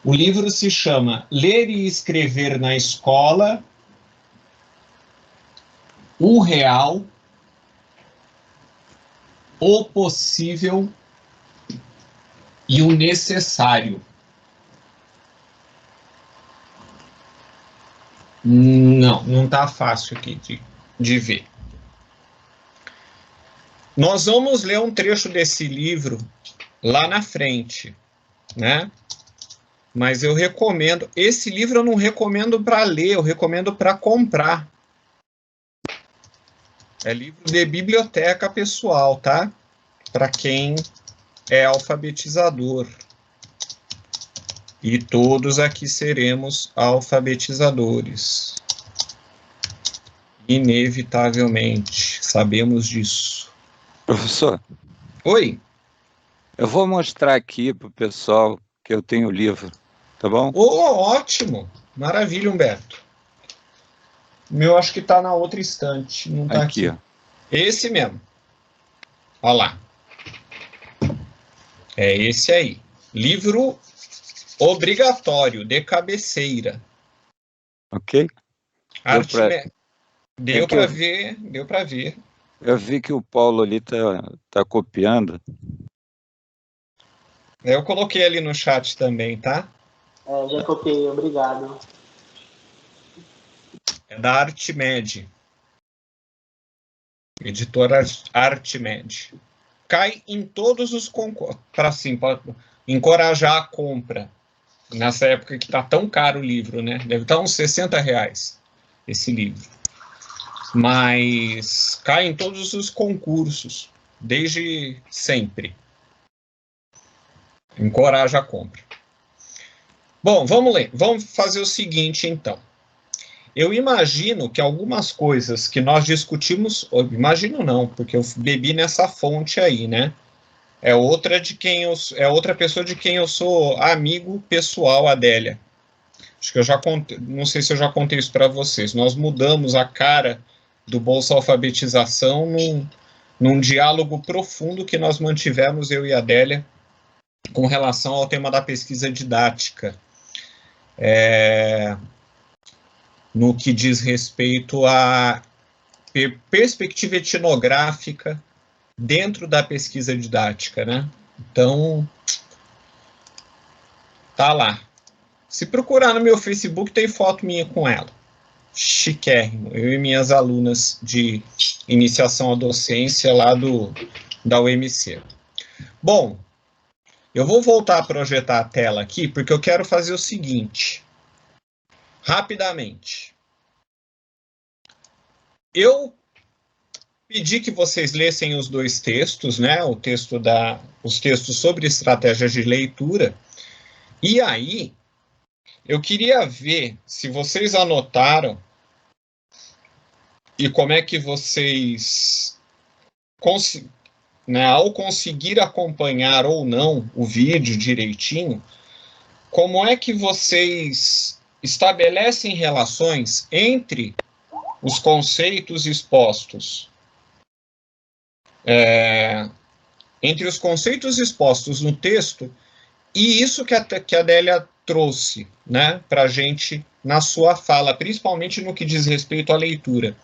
O livro se chama Ler e Escrever na Escola, o Real, o Possível e o Necessário. Não está fácil aqui de ver. Nós vamos ler um trecho desse livro lá na frente, né? mas eu recomendo. Esse livro eu não recomendo para ler, eu recomendo para comprar. É livro de biblioteca pessoal, tá? Para quem é alfabetizador. E todos aqui seremos alfabetizadores. Inevitavelmente, sabemos disso. Professor, Oi. eu vou mostrar aqui para o pessoal que eu tenho o livro, tá bom? Oh, ótimo. Maravilha, Humberto. O meu acho que está na outra estante, não está aqui. Ó. Esse mesmo. Olha lá. É esse aí. Livro obrigatório, de cabeceira. Ok? Deu para ver, deu para ver. Eu vi que o Paulo ali tá copiando. Eu coloquei ali no chat também, tá? Já copiei, obrigado. É da Artmed. Editora Artmed. Cai em todos os concursos. Para encorajar a compra. Nessa época que está tão caro o livro, né? Deve estar uns R$60 esse livro. Mas cai em todos os concursos, desde sempre. Encoraja a compra. Bom, vamos ler. Vamos fazer o seguinte, então. Eu imagino que algumas coisas que nós discutimos... Imagino não, porque eu bebi nessa fonte aí, né? É outra pessoa de quem eu sou amigo pessoal, Adélia. Acho que eu já contei, não sei se eu já contei isso para vocês. Nós mudamos a cara do Bolsa Alfabetização num diálogo profundo que nós mantivemos, eu e a Adélia, com relação ao tema da pesquisa didática. No que diz respeito à perspectiva etnográfica dentro da pesquisa didática, né? Então, tá lá. Se procurar no meu Facebook, tem foto minha com ela. Chiquérrimo. Eu e minhas alunas de iniciação à docência lá da UMC. Bom, eu vou voltar a projetar a tela aqui, porque eu quero fazer o seguinte. Rapidamente. Eu pedi que vocês lessem os dois textos, né? Os textos sobre estratégias de leitura. E aí, eu queria ver se vocês anotaram e como é que vocês, ao conseguir acompanhar ou não o vídeo direitinho, como é que vocês estabelecem relações entre os conceitos expostos, entre os conceitos expostos no texto e isso que a Adélia trouxe, né, para a gente na sua fala, principalmente no que diz respeito à leitura.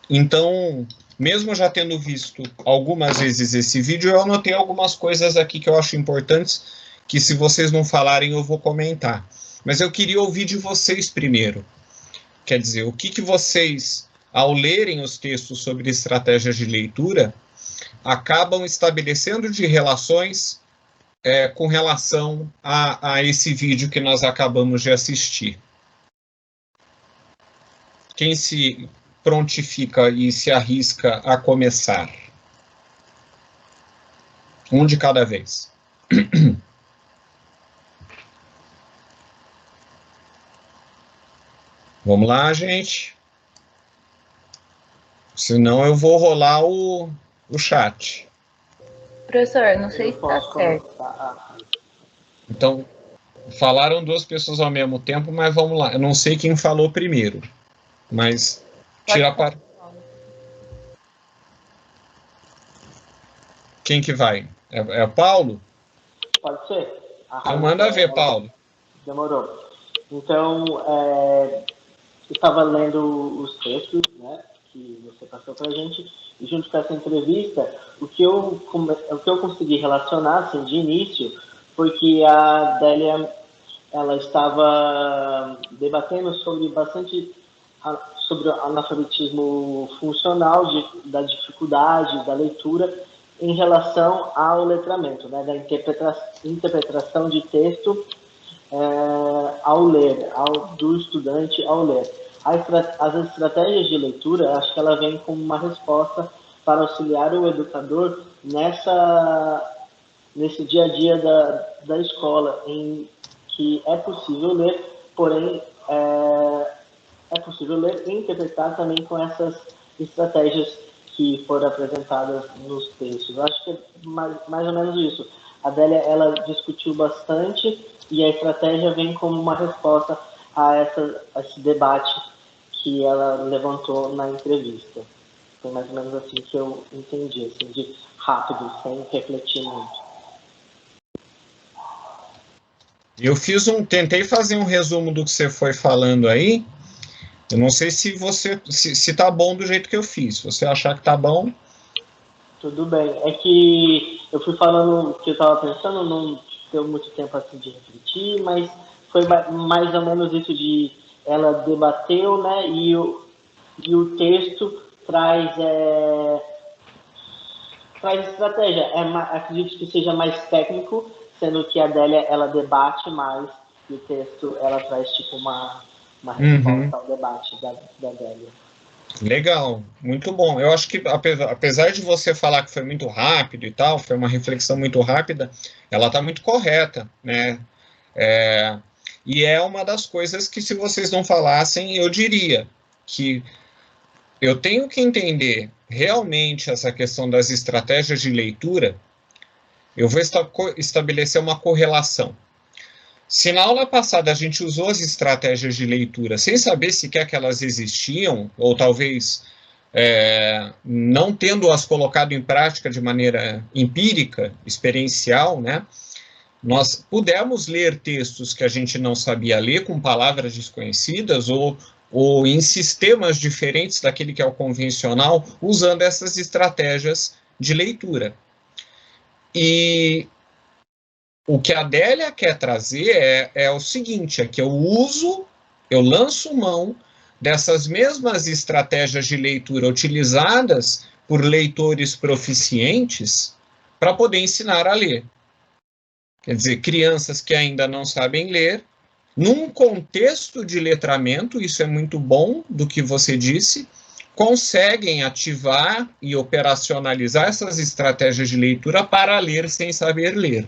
Então, mesmo já tendo visto algumas vezes esse vídeo, eu anotei algumas coisas aqui que eu acho importantes, que se vocês não falarem eu vou comentar. Mas eu queria ouvir de vocês primeiro. Quer dizer, o que vocês, ao lerem os textos sobre estratégias de leitura, acabam estabelecendo de relações com relação a esse vídeo que nós acabamos de assistir. Quem se prontifica e se arrisca a começar? Um de cada vez. Vamos lá, gente. Senão eu vou rolar o chat. Professor, não sei se está certo. Então, falaram duas pessoas ao mesmo tempo, mas vamos lá. Eu não sei quem falou primeiro, mas tira para... Quem que vai? É o Paulo? Pode ser. Então manda ver, Paulo. Demorou. Então, eu estava lendo os textos, né, que você passou para a gente, e junto com essa entrevista, o que eu consegui relacionar, assim, de início, foi que a Adélia, ela estava debatendo sobre o analfabetismo funcional, da dificuldade da leitura em relação ao letramento, né, da interpretação de texto ao ler, do estudante ao ler. As estratégias de leitura, acho que ela vem como uma resposta para auxiliar o educador nesse dia a dia da escola, em que é possível ler, porém é possível ler e interpretar também com essas estratégias que foram apresentadas nos textos. Eu acho que é mais ou menos isso. A Adélia, ela discutiu bastante e a estratégia vem como uma resposta a esse debate que ela levantou na entrevista. Foi mais ou menos assim que eu entendi, assim, de rápido, sem refletir muito. Tentei fazer um resumo do que você foi falando aí. Eu não sei se se tá bom do jeito que eu fiz. Se você achar que tá bom. Tudo bem. É que eu fui falando o que eu estava pensando, não deu muito tempo assim de refletir, mas foi mais ou menos isso de ela debateu, né? E o texto traz estratégia. Acredito que seja mais técnico, sendo que a Adélia ela debate mais e o texto ela traz tipo uma resposta ao debate da Adélia. Legal, muito bom. Eu acho que, apesar de você falar que foi muito rápido e tal, foi uma reflexão muito rápida, ela está muito correta, né? E é uma das coisas que, se vocês não falassem, eu diria que eu tenho que entender realmente essa questão das estratégias de leitura. Eu vou estabelecer uma correlação. Se na aula passada a gente usou as estratégias de leitura sem saber sequer que elas existiam, ou talvez não tendo-as colocado em prática de maneira empírica, experiencial, né, nós pudemos ler textos que a gente não sabia ler com palavras desconhecidas ou em sistemas diferentes daquele que é o convencional, usando essas estratégias de leitura. E o que a Adélia quer trazer é o seguinte, é que eu lanço mão dessas mesmas estratégias de leitura utilizadas por leitores proficientes para poder ensinar a ler. Quer dizer, crianças que ainda não sabem ler, num contexto de letramento, isso é muito bom do que você disse, conseguem ativar e operacionalizar essas estratégias de leitura para ler sem saber ler.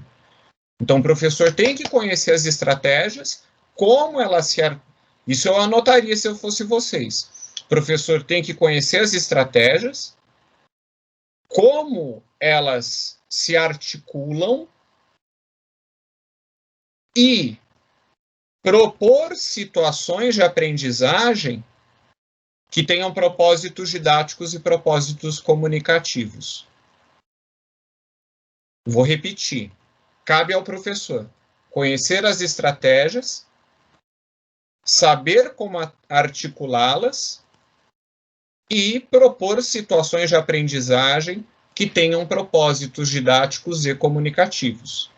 Então, o professor tem que conhecer as estratégias, como elas se... Isso eu anotaria se eu fosse vocês. O professor tem que conhecer as estratégias, como elas se articulam e propor situações de aprendizagem que tenham propósitos didáticos e propósitos comunicativos. Vou repetir. Cabe ao professor conhecer as estratégias, saber como articulá-las e propor situações de aprendizagem que tenham propósitos didáticos e comunicativos.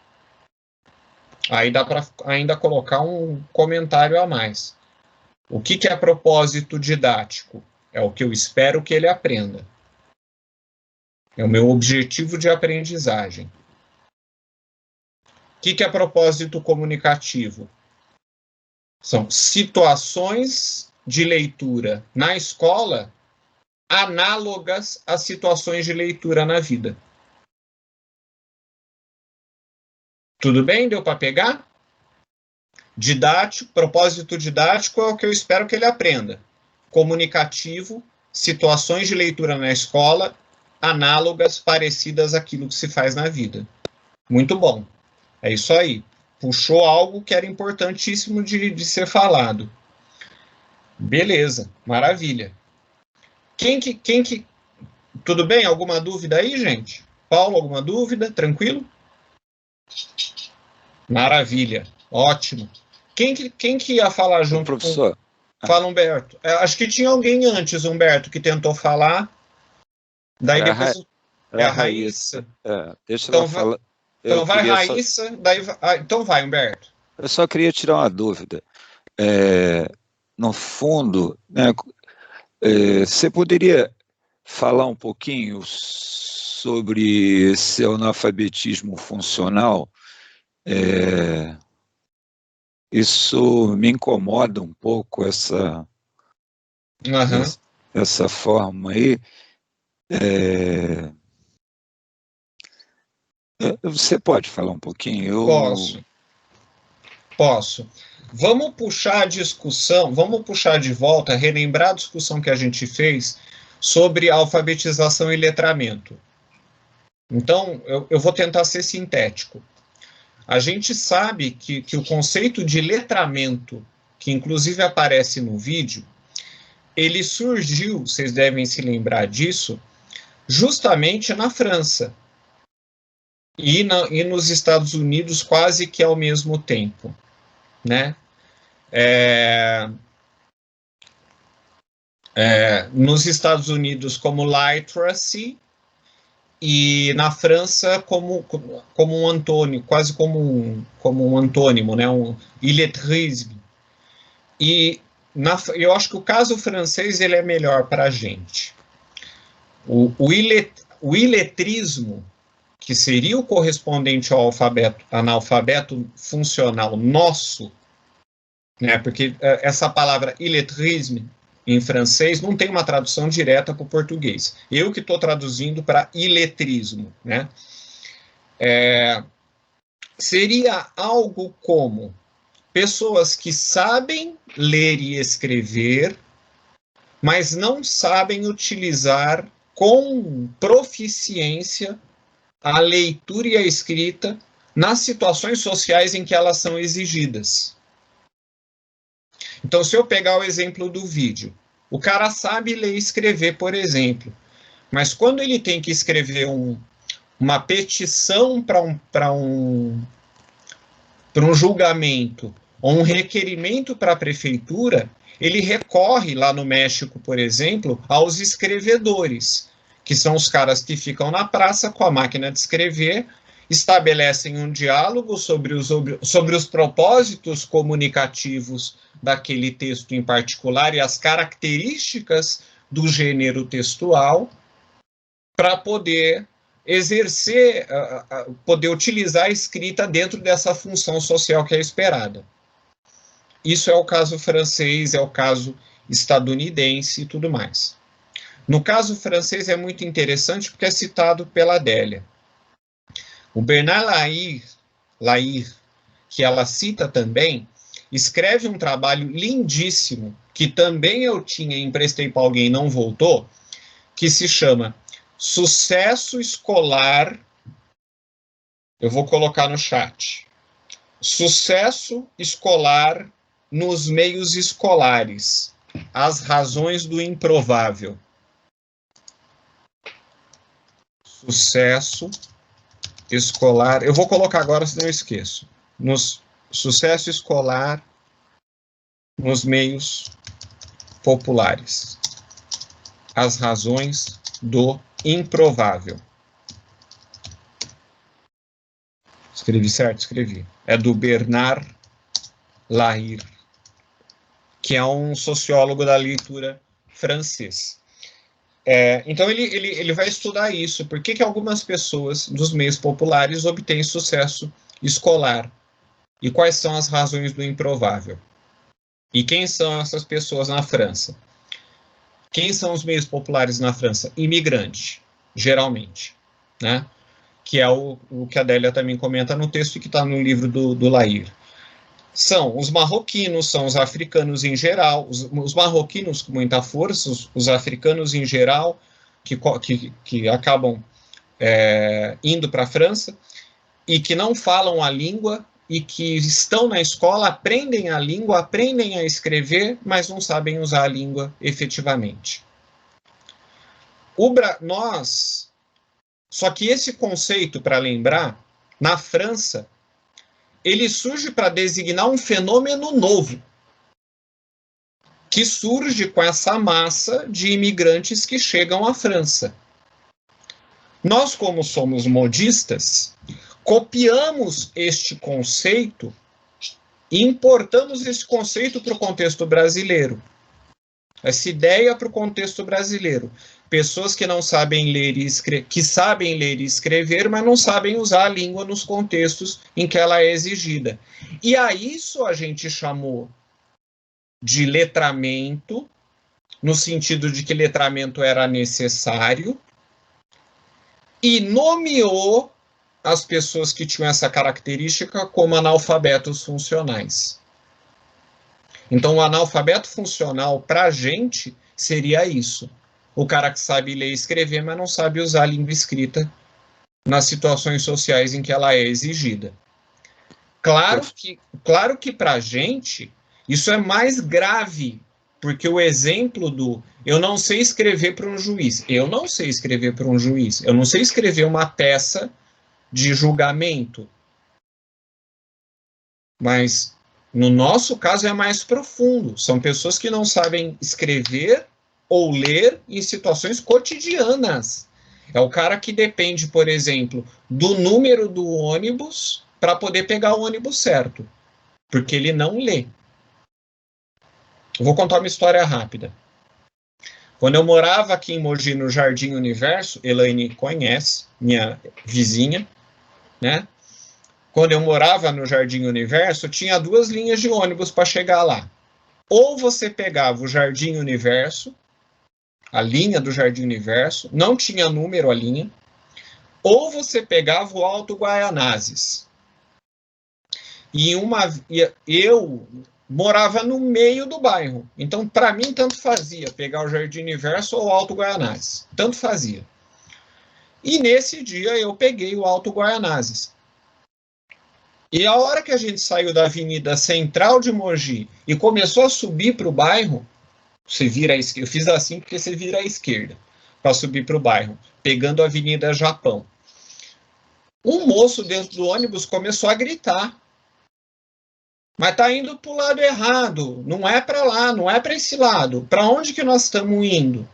Aí dá para ainda colocar um comentário a mais. O que é propósito didático? É o que eu espero que ele aprenda. É o meu objetivo de aprendizagem. O que é propósito comunicativo? São situações de leitura na escola análogas às situações de leitura na vida. Tudo bem? Deu para pegar? Didático, propósito didático é o que eu espero que ele aprenda. Comunicativo, situações de leitura na escola análogas, parecidas àquilo que se faz na vida. Muito bom. É isso aí. Puxou algo que era importantíssimo de ser falado. Beleza, maravilha. Tudo bem? Alguma dúvida aí, gente? Paulo, alguma dúvida? Tranquilo? Maravilha, ótimo. Quem que ia falar junto professor? Fala, Humberto. Acho que tinha alguém antes, Humberto, que tentou falar. Daí depois... É a Raíssa. Deixa então ela falar. Então vai, Raíssa. Então vai, Humberto. Eu só queria tirar uma dúvida. No fundo, né, você poderia falar um pouquinho sobre esse analfabetismo funcional? Isso me incomoda um pouco, essa forma aí. Você pode falar um pouquinho? Posso. Vamos puxar a discussão, vamos puxar de volta, relembrar a discussão que a gente fez sobre alfabetização e letramento. Então, eu vou tentar ser sintético. A gente sabe que o conceito de letramento, que inclusive aparece no vídeo, ele surgiu, vocês devem se lembrar disso, justamente na França e nos Estados Unidos quase que ao mesmo tempo, né? Nos Estados Unidos como literacy e na França como um antônimo, quase como um antônimo, né? Um illettrisme. E eu acho que o caso francês ele é melhor para a gente. O iletrismo, que seria o correspondente ao analfabeto funcional nosso, né, porque essa palavra iletrisme em francês não tem uma tradução direta para o português. Eu que estou traduzindo para iletrismo, né? Seria algo como pessoas que sabem ler e escrever, mas não sabem utilizar com proficiência a leitura e a escrita nas situações sociais em que elas são exigidas. Então, se eu pegar o exemplo do vídeo, o cara sabe ler e escrever, por exemplo, mas quando ele tem que escrever uma petição para um julgamento ou um requerimento para a prefeitura, ele recorre lá no México, por exemplo, aos escrevedores, que são os caras que ficam na praça com a máquina de escrever, estabelecem um diálogo sobre os propósitos comunicativos daquele texto em particular e as características do gênero textual para poder exercer, poder utilizar a escrita dentro dessa função social que é esperada. Isso é o caso francês, é o caso estadunidense e tudo mais. No caso francês é muito interessante porque é citado pela Adélia. O Bernard Lahire, que ela cita também, escreve um trabalho lindíssimo, que também eu tinha e emprestei para alguém e não voltou, que se chama Sucesso Escolar, eu vou colocar no chat, Sucesso Escolar nos Meios Escolares, as razões do improvável. Sucesso escolar, eu vou colocar agora, senão eu esqueço. Sucesso escolar nos meios populares. As razões do improvável. Escrevi certo? Escrevi. É do Bernard Lahire, que é um sociólogo da leitura francês. Então ele vai estudar isso, por que algumas pessoas dos meios populares obtêm sucesso escolar e quais são as razões do improvável. E quem são essas pessoas na França? Quem são os meios populares na França? Imigrante, geralmente, né? Que é o que a Adélia também comenta no texto que está no livro do Lahire. São os marroquinos, são os africanos em geral, os marroquinos com muita força, os africanos em geral, que acabam indo para a França, e que não falam a língua, e que estão na escola, aprendem a língua, aprendem a escrever, mas não sabem usar a língua efetivamente. Só que esse conceito, para lembrar, na França, ele surge para designar um fenômeno novo, que surge com essa massa de imigrantes que chegam à França. Nós, como somos modistas, copiamos este conceito e importamos esse conceito para o contexto brasileiro. Essa ideia para o contexto brasileiro. pessoas que não sabem ler e que sabem ler e escrever, mas não sabem usar a língua nos contextos em que ela é exigida. E a isso a gente chamou de letramento, no sentido de que letramento era necessário, e nomeou as pessoas que tinham essa característica como analfabetos funcionais. Então, o analfabeto funcional, para a gente, seria isso. O cara que sabe ler e escrever, mas não sabe usar a língua escrita nas situações sociais em que ela é exigida. Claro que para a gente, isso é mais grave, porque o exemplo do eu não sei escrever para um juiz, eu não sei escrever para um juiz, eu não sei escrever uma peça de julgamento. Mas, no nosso caso, é mais profundo. São pessoas que não sabem escrever ou ler em situações cotidianas. É o cara que depende, por exemplo, do número do ônibus para poder pegar o ônibus certo, porque ele não lê. Eu vou contar uma história rápida. Quando eu morava aqui em Mogi, no Jardim Universo, Elaine conhece, minha vizinha, né? Quando eu morava no Jardim Universo, tinha 2 linhas de ônibus para chegar lá. Ou você pegava o Jardim Universo, a linha do Jardim Universo, não tinha número a linha, ou você pegava o Alto Guaianazes. Eu morava no meio do bairro, então para mim tanto fazia pegar o Jardim Universo ou o Alto Guaianazes, tanto fazia. E nesse dia eu peguei o Alto Guaianazes. E a hora que a gente saiu da Avenida Central de Mogi e começou a subir para o bairro, você vira à esquerda, eu fiz assim porque você vira à esquerda para subir para o bairro, pegando a Avenida Japão. Um moço dentro do ônibus começou a gritar. Mas está indo para o lado errado, não é para lá, não é para esse lado. Para onde que nós estamos indo?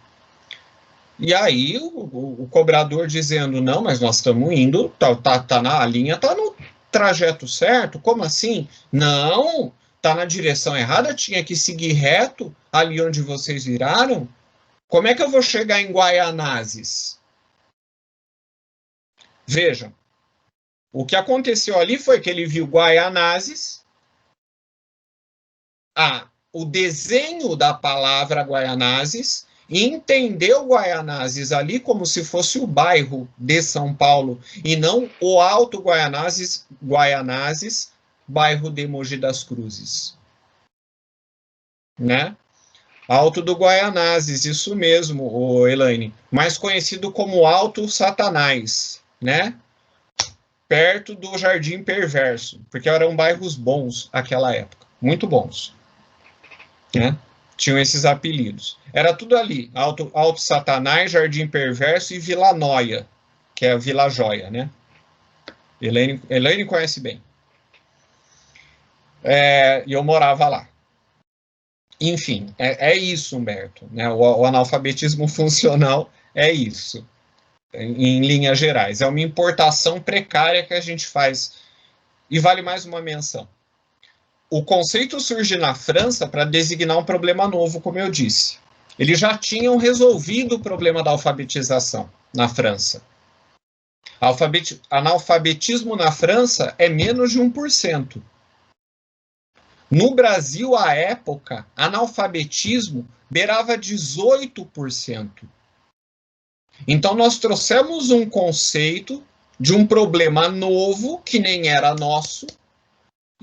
E aí o cobrador dizendo, não, mas nós estamos indo, a linha está no trajeto certo, como assim? Não, está na direção errada, tinha que seguir reto ali onde vocês viraram. Como é que eu vou chegar em Guaianazes? Vejam, o que aconteceu ali foi que ele viu Guaianazes, o desenho da palavra Guaianazes, e entendeu Guaianazes ali como se fosse o bairro de São Paulo e não o Alto Guaianazes, bairro de Mogi das Cruzes. Né? Alto do Guaianazes, isso mesmo, Elaine, mais conhecido como Alto Satanás, né? Perto do Jardim Perverso, porque eram bairros bons naquela época, muito bons. Né? Tinham esses apelidos. Era tudo ali, Alto Satanás, Jardim Perverso e Vila Nóia, que é a Vila Jóia, né? Elaine conhece bem. E eu morava lá. Enfim, é isso, Humberto. Né? O analfabetismo funcional é isso, em linhas gerais. É uma importação precária que a gente faz. E vale mais uma menção. O conceito surge na França para designar um problema novo, como eu disse. Eles já tinham resolvido o problema da alfabetização na França. Analfabetismo na França é menos de 1%. No Brasil, à época, analfabetismo beirava 18%. Então, nós trouxemos um conceito de um problema novo, que nem era nosso.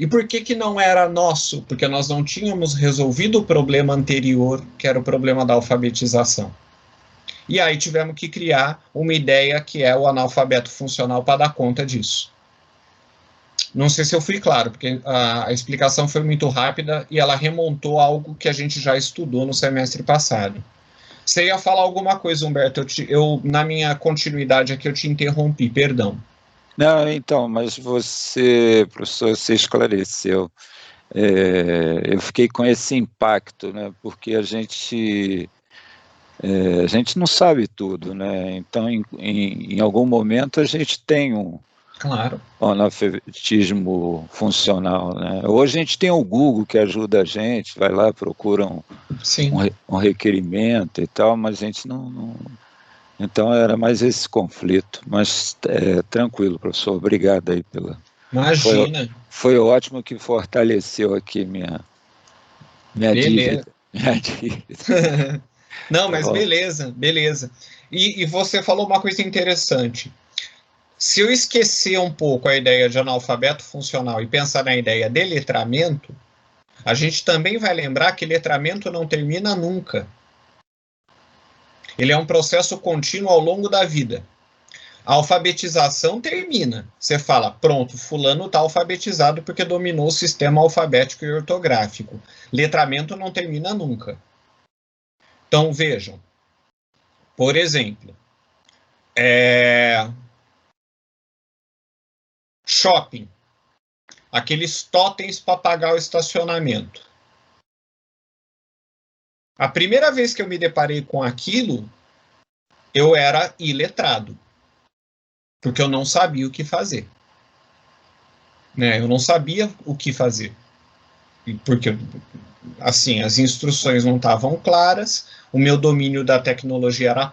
E por que não era nosso? Porque nós não tínhamos resolvido o problema anterior, que era o problema da alfabetização. E aí tivemos que criar uma ideia que é o analfabeto funcional para dar conta disso. Não sei se eu fui claro, porque a explicação foi muito rápida e ela remontou algo que a gente já estudou no semestre passado. Você ia falar alguma coisa, Humberto? Eu na minha continuidade aqui, eu te interrompi, perdão. Não, então, mas você, professor, você esclareceu. Eu fiquei com esse impacto, né? Porque a gente não sabe tudo, né? Então, em algum momento, a gente tem Claro. O analfabetismo funcional, né? Hoje a gente tem o Google que ajuda a gente, vai lá, procura Sim. um requerimento e tal, mas a gente não... Então era mais esse conflito, mas tranquilo, professor, obrigado aí pela... Imagina. Foi ótimo que fortaleceu aqui minha Beleza. dívida. Minha dívida. Não, Tá mas bom. beleza, beleza. E você falou uma coisa interessante. Se eu esquecer um pouco a ideia de analfabeto funcional e pensar na ideia de letramento, a gente também vai lembrar que letramento não termina nunca. Ele é um processo contínuo ao longo da vida. A alfabetização termina. Você fala, pronto, fulano está alfabetizado porque dominou o sistema alfabético e ortográfico. Letramento não termina nunca. Então, vejam. Por exemplo, shopping. Aqueles totens para pagar o estacionamento. A primeira vez que eu me deparei com aquilo, eu era iletrado. Porque eu não sabia o que fazer. Né? Eu não sabia o que fazer. Porque, assim, as instruções não estavam claras, o meu domínio da tecnologia era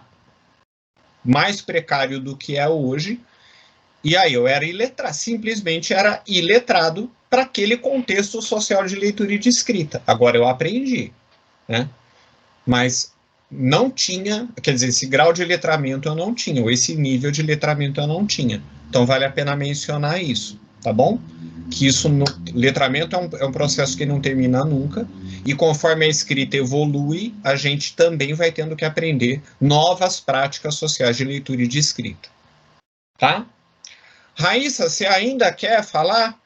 mais precário do que é hoje, e aí eu era iletrado, simplesmente era iletrado para aquele contexto social de leitura e de escrita. Agora eu aprendi, né? Mas não tinha, quer dizer, esse grau de letramento eu não tinha, ou esse nível de letramento eu não tinha. Então vale a pena mencionar isso, tá bom? Que isso, letramento é um processo que não termina nunca, e conforme a escrita evolui, a gente também vai tendo que aprender novas práticas sociais de leitura e de escrita. Tá? Raíssa, você ainda quer falar?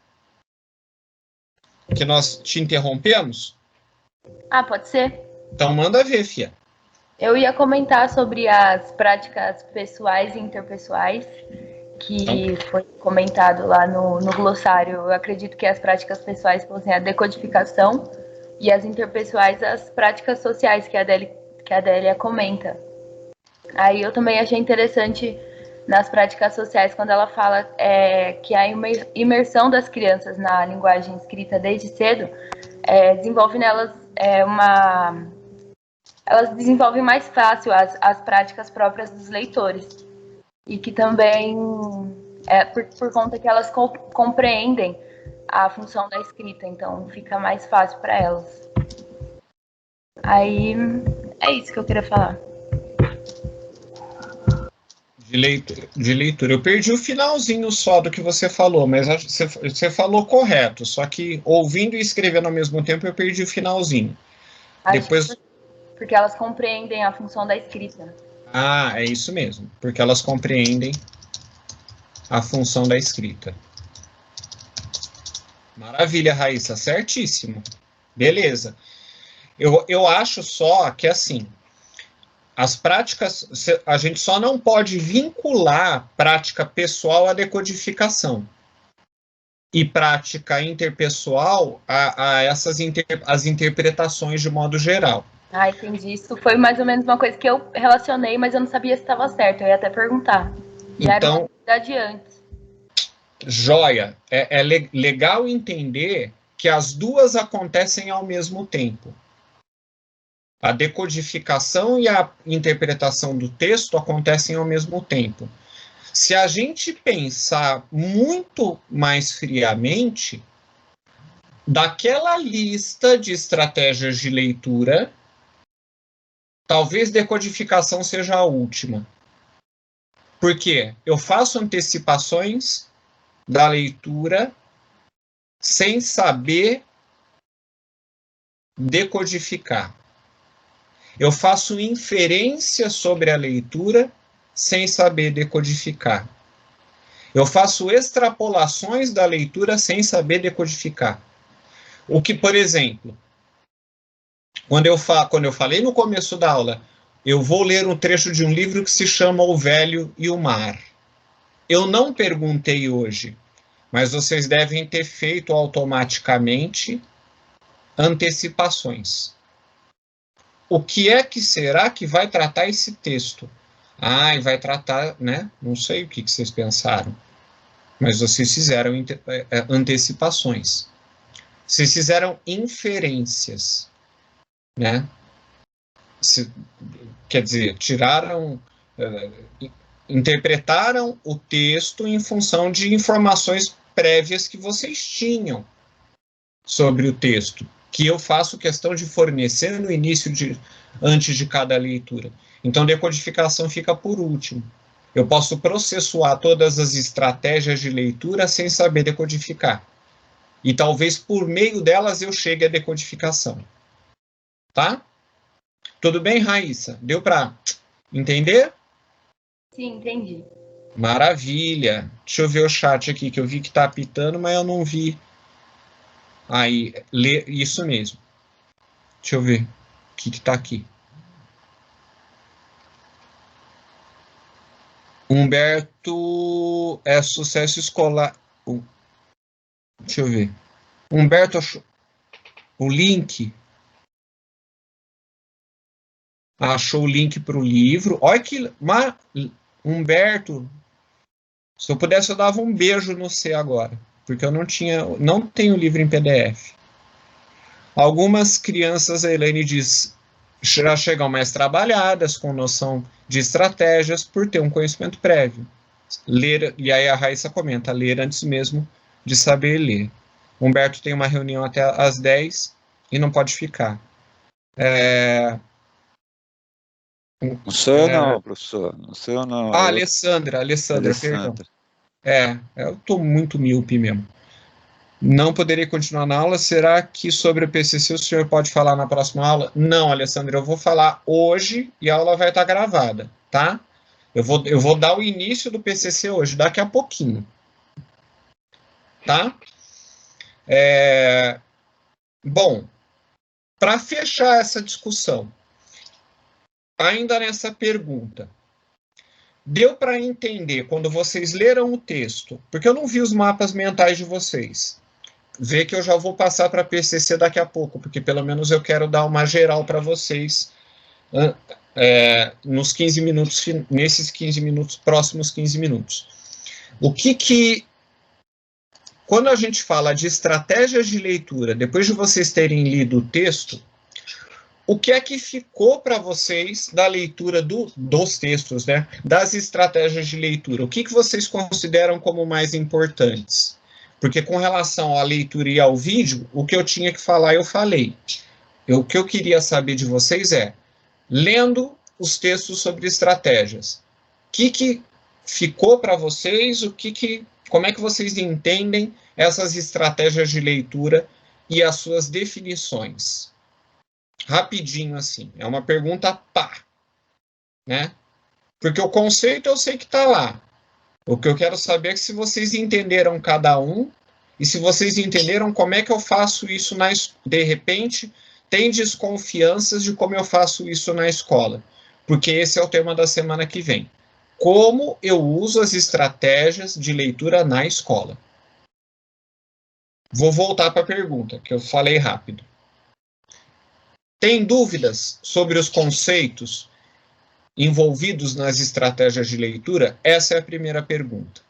Que nós te interrompemos? Ah, pode ser? Então manda ver, fia. Eu ia comentar sobre as práticas pessoais e interpessoais, que foi comentado lá no glossário. Eu acredito que as práticas pessoais fossem a decodificação e as interpessoais as práticas sociais que a Adélia comenta. Aí eu também achei interessante nas práticas sociais quando ela fala que a imersão das crianças na linguagem escrita desde cedo desenvolve nelas elas desenvolvem mais fácil as práticas próprias dos leitores. E que também, por conta que elas compreendem a função da escrita, então fica mais fácil para elas. Aí, é isso que eu queria falar. De leitura. Eu perdi o finalzinho só do que você falou, mas você falou correto, só que ouvindo e escrevendo ao mesmo tempo eu perdi o finalzinho. Depois... Porque elas compreendem a função da escrita. Ah, é isso mesmo, porque elas compreendem a função da escrita. Maravilha, Raíssa, certíssimo. Beleza. Eu acho só que, assim, as práticas, a gente só não pode vincular prática pessoal à decodificação e prática interpessoal a as interpretações de modo geral. Ah, entendi. Isso foi mais ou menos uma coisa que eu relacionei, mas eu não sabia se estava certo. Eu ia até perguntar. Já era uma atividade antes. Joia. É legal entender que as duas acontecem ao mesmo tempo. A decodificação e a interpretação do texto acontecem ao mesmo tempo. Se a gente pensar muito mais friamente, daquela lista de estratégias de leitura, talvez decodificação seja a última. Porque eu faço antecipações da leitura sem saber decodificar. Eu faço inferência sobre a leitura sem saber decodificar. Eu faço extrapolações da leitura sem saber decodificar. O que, por exemplo, quando eu falei no começo da aula, eu vou ler um trecho de um livro que se chama O Velho e o Mar. Eu não perguntei hoje, mas vocês devem ter feito automaticamente antecipações. O que é que será que vai tratar esse texto? Ah, vai tratar, né? Não sei o que vocês pensaram. mas vocês fizeram antecipações. Vocês fizeram inferências, né? Quer dizer, interpretaram o texto em função de informações prévias que vocês tinham sobre o texto, que eu faço questão de fornecer no início, antes de cada leitura. Então, decodificação fica por último. Eu posso processuar todas as estratégias de leitura sem saber decodificar. E talvez por meio delas eu chegue à decodificação. Tá? Tudo bem, Raíssa? Deu para entender? Sim, entendi. Maravilha. Deixa eu ver o chat aqui, que eu vi que está apitando, mas eu não vi. Aí, isso mesmo. Deixa eu ver o que está aqui. Humberto é sucesso escolar. Deixa eu ver. Humberto, o link. Achou o link para o livro. Olha que. Humberto, se eu pudesse, eu dava um beijo no C agora. Porque eu não tenho livro em PDF. Algumas crianças, a Elaine diz, já chegam mais trabalhadas, com noção de estratégias, por ter um conhecimento prévio. Ler, e aí a Raíssa comenta, ler antes mesmo de saber ler. Humberto tem uma reunião até às 10 e não pode ficar. Não sou eu não, professor. Não sou eu não. Alessandra, perdão. Eu estou muito míope mesmo. Não poderei continuar na aula. Será que sobre o PCC o senhor pode falar na próxima aula? Não, Alessandra, eu vou falar hoje e a aula vai estar gravada, tá? Eu vou dar o início do PCC hoje, daqui a pouquinho. Tá? Bom, para fechar essa discussão, ainda nessa pergunta, deu para entender quando vocês leram o texto, porque eu não vi os mapas mentais de vocês. Vê que eu já vou passar para PCC daqui a pouco, porque pelo menos eu quero dar uma geral para vocês nos 15 minutos, nesses 15 minutos, próximos 15 minutos. Quando a gente fala de estratégias de leitura, depois de vocês terem lido o texto, o que é que ficou para vocês da leitura dos textos, né? Das estratégias de leitura? O que vocês consideram como mais importantes? Porque com relação à leitura e ao vídeo, o que eu tinha que falar, eu falei. O que eu queria saber de vocês lendo os textos sobre estratégias, o que ficou para vocês, como é que vocês entendem essas estratégias de leitura e as suas definições? Rapidinho, assim. É uma pergunta pá, né? Porque o conceito eu sei que está lá. O que eu quero saber é se vocês entenderam cada um e se vocês entenderam como é que eu faço isso de repente, tem desconfianças de como eu faço isso na escola. Porque esse é o tema da semana que vem. Como eu uso as estratégias de leitura na escola. Vou voltar para a pergunta, que eu falei rápido. Tem dúvidas sobre os conceitos envolvidos nas estratégias de leitura? Essa é a primeira pergunta.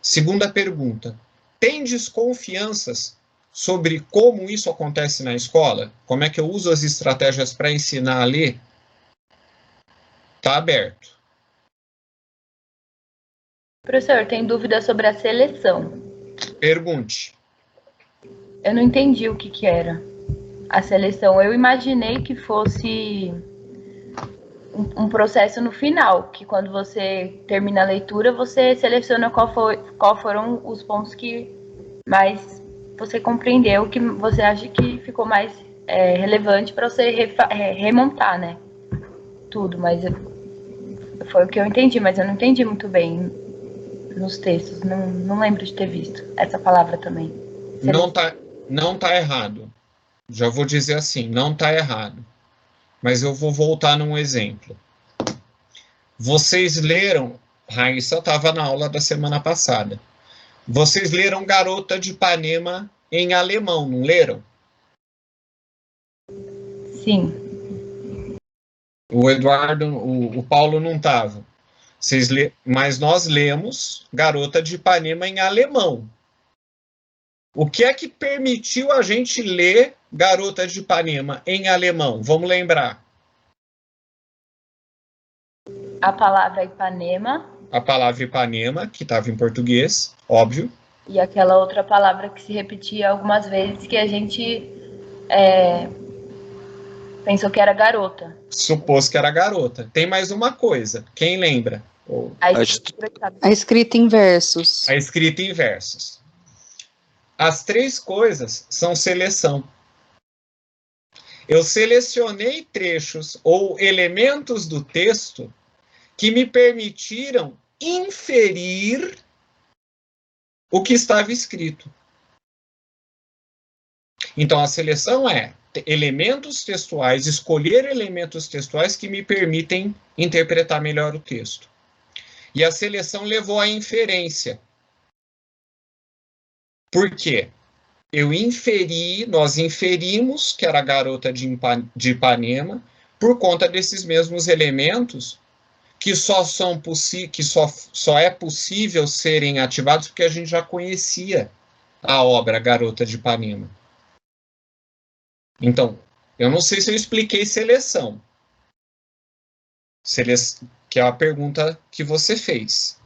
Segunda pergunta. Tem desconfianças sobre como isso acontece na escola? Como é que eu uso as estratégias para ensinar a ler? Está aberto. Professor, tem dúvida sobre a seleção. Pergunte. Eu não entendi o que era a seleção. Eu imaginei que fosse um processo no final, que quando você termina a leitura, você seleciona qual foram os pontos que mais você compreendeu, que você acha que ficou mais relevante para você remontar, né? Tudo, mas foi o que eu entendi, mas eu não entendi muito bem nos textos, não lembro de ter visto essa palavra também. Não tá errado. Já vou dizer assim, não está errado. Mas eu vou voltar num exemplo. Vocês leram, Raíssa estava na aula da semana passada. Vocês leram Garota de Ipanema em alemão, não leram? Sim. O Eduardo, o Paulo não estava. Mas nós lemos Garota de Ipanema em alemão. O que é que permitiu a gente ler Garota de Ipanema em alemão? Vamos lembrar. A palavra Ipanema. A palavra Ipanema, que estava em português, óbvio. E aquela outra palavra que se repetia algumas vezes, que a gente pensou que era garota. Supôs que era garota. Tem mais uma coisa. Quem lembra? A escrita em versos. A escrita em versos. As três coisas são seleção. Eu selecionei trechos ou elementos do texto que me permitiram inferir o que estava escrito. Então, a seleção é elementos textuais, escolher elementos textuais que me permitem interpretar melhor o texto. E a seleção levou à inferência. Por quê? Nós inferimos que era a Garota de Ipanema por conta desses mesmos elementos que só é possível serem ativados porque a gente já conhecia a obra Garota de Ipanema. Então, eu não sei se eu expliquei seleção. Que é a pergunta que você fez.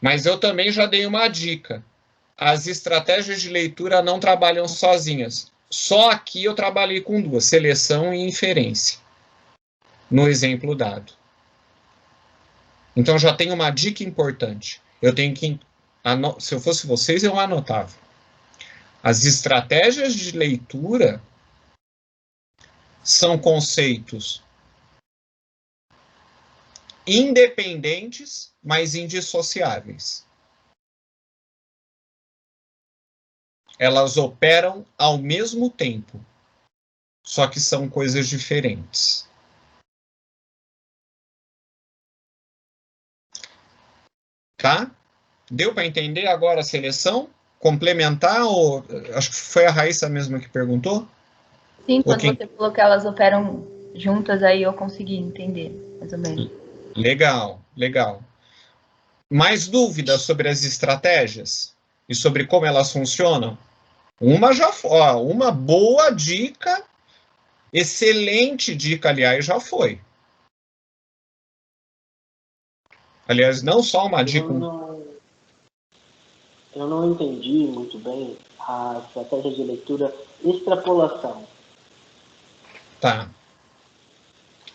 Mas eu também já dei uma dica. As estratégias de leitura não trabalham sozinhas. Só aqui eu trabalhei com duas, seleção e inferência, no exemplo dado. Então já tem uma dica importante. Eu tenho que, se eu fosse vocês, eu anotava. As estratégias de leitura são conceitos independentes, mas indissociáveis. Elas operam ao mesmo tempo, só que são coisas diferentes. Tá? Deu para entender agora a seleção? Complementar? Ou acho que foi a Raíssa mesma que perguntou? Sim, quando você falou que elas operam juntas, aí eu consegui entender, mais ou menos. Legal, legal. Mais dúvidas sobre as estratégias? E sobre como elas funcionam? Uma boa dica, excelente dica, aliás, já foi. Aliás, não só uma dica. Eu não entendi muito bem a estratégia de leitura extrapolação. Tá.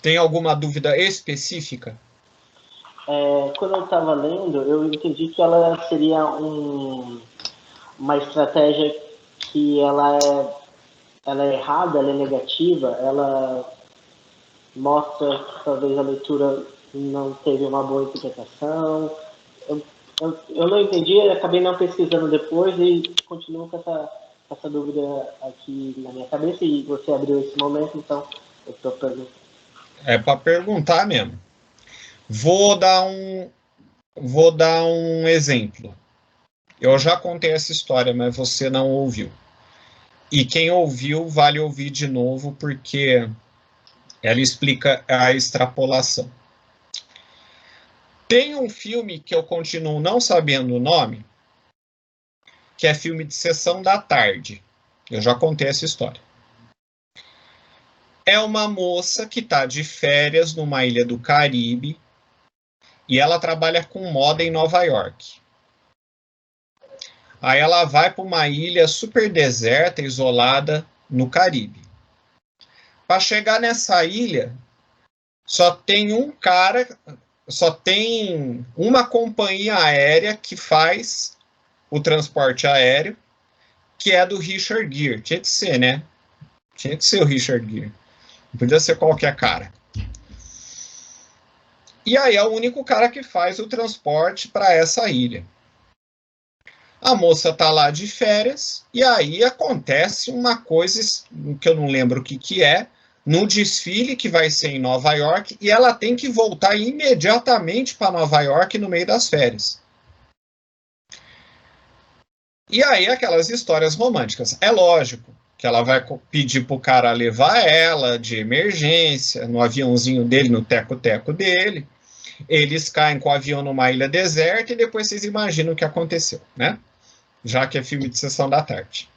Tem alguma dúvida específica? Quando eu estava lendo, eu entendi que ela seria uma estratégia que ela é errada, ela é negativa, ela mostra que talvez a leitura não teve uma boa interpretação. Eu não entendi, acabei não pesquisando depois e continuo com essa dúvida aqui na minha cabeça, e você abriu esse momento, então eu estou perguntando. É para perguntar mesmo. Vou dar um exemplo. Eu já contei essa história, mas você não ouviu. E quem ouviu, vale ouvir de novo, porque ela explica a extrapolação. Tem um filme que eu continuo não sabendo o nome, que é filme de sessão da tarde. Eu já contei essa história. É uma moça que está de férias numa ilha do Caribe e ela trabalha com moda em Nova York. Aí ela vai para uma ilha super deserta, isolada, no Caribe. Para chegar nessa ilha, só tem uma companhia aérea que faz o transporte aéreo, que é do Richard Gere. Tinha que ser, né? Tinha que ser o Richard Gere. Não podia ser qualquer cara. E aí é o único cara que faz o transporte para essa ilha. A moça está lá de férias e aí acontece uma coisa que eu não lembro o que é, no desfile que vai ser em Nova York, e ela tem que voltar imediatamente para Nova York no meio das férias. E aí aquelas histórias românticas. É lógico que ela vai pedir para o cara levar ela de emergência, no aviãozinho dele, no teco-teco dele, Eles caem com o avião numa ilha deserta e depois vocês imaginam o que aconteceu, né? Já que é filme de sessão da tarde.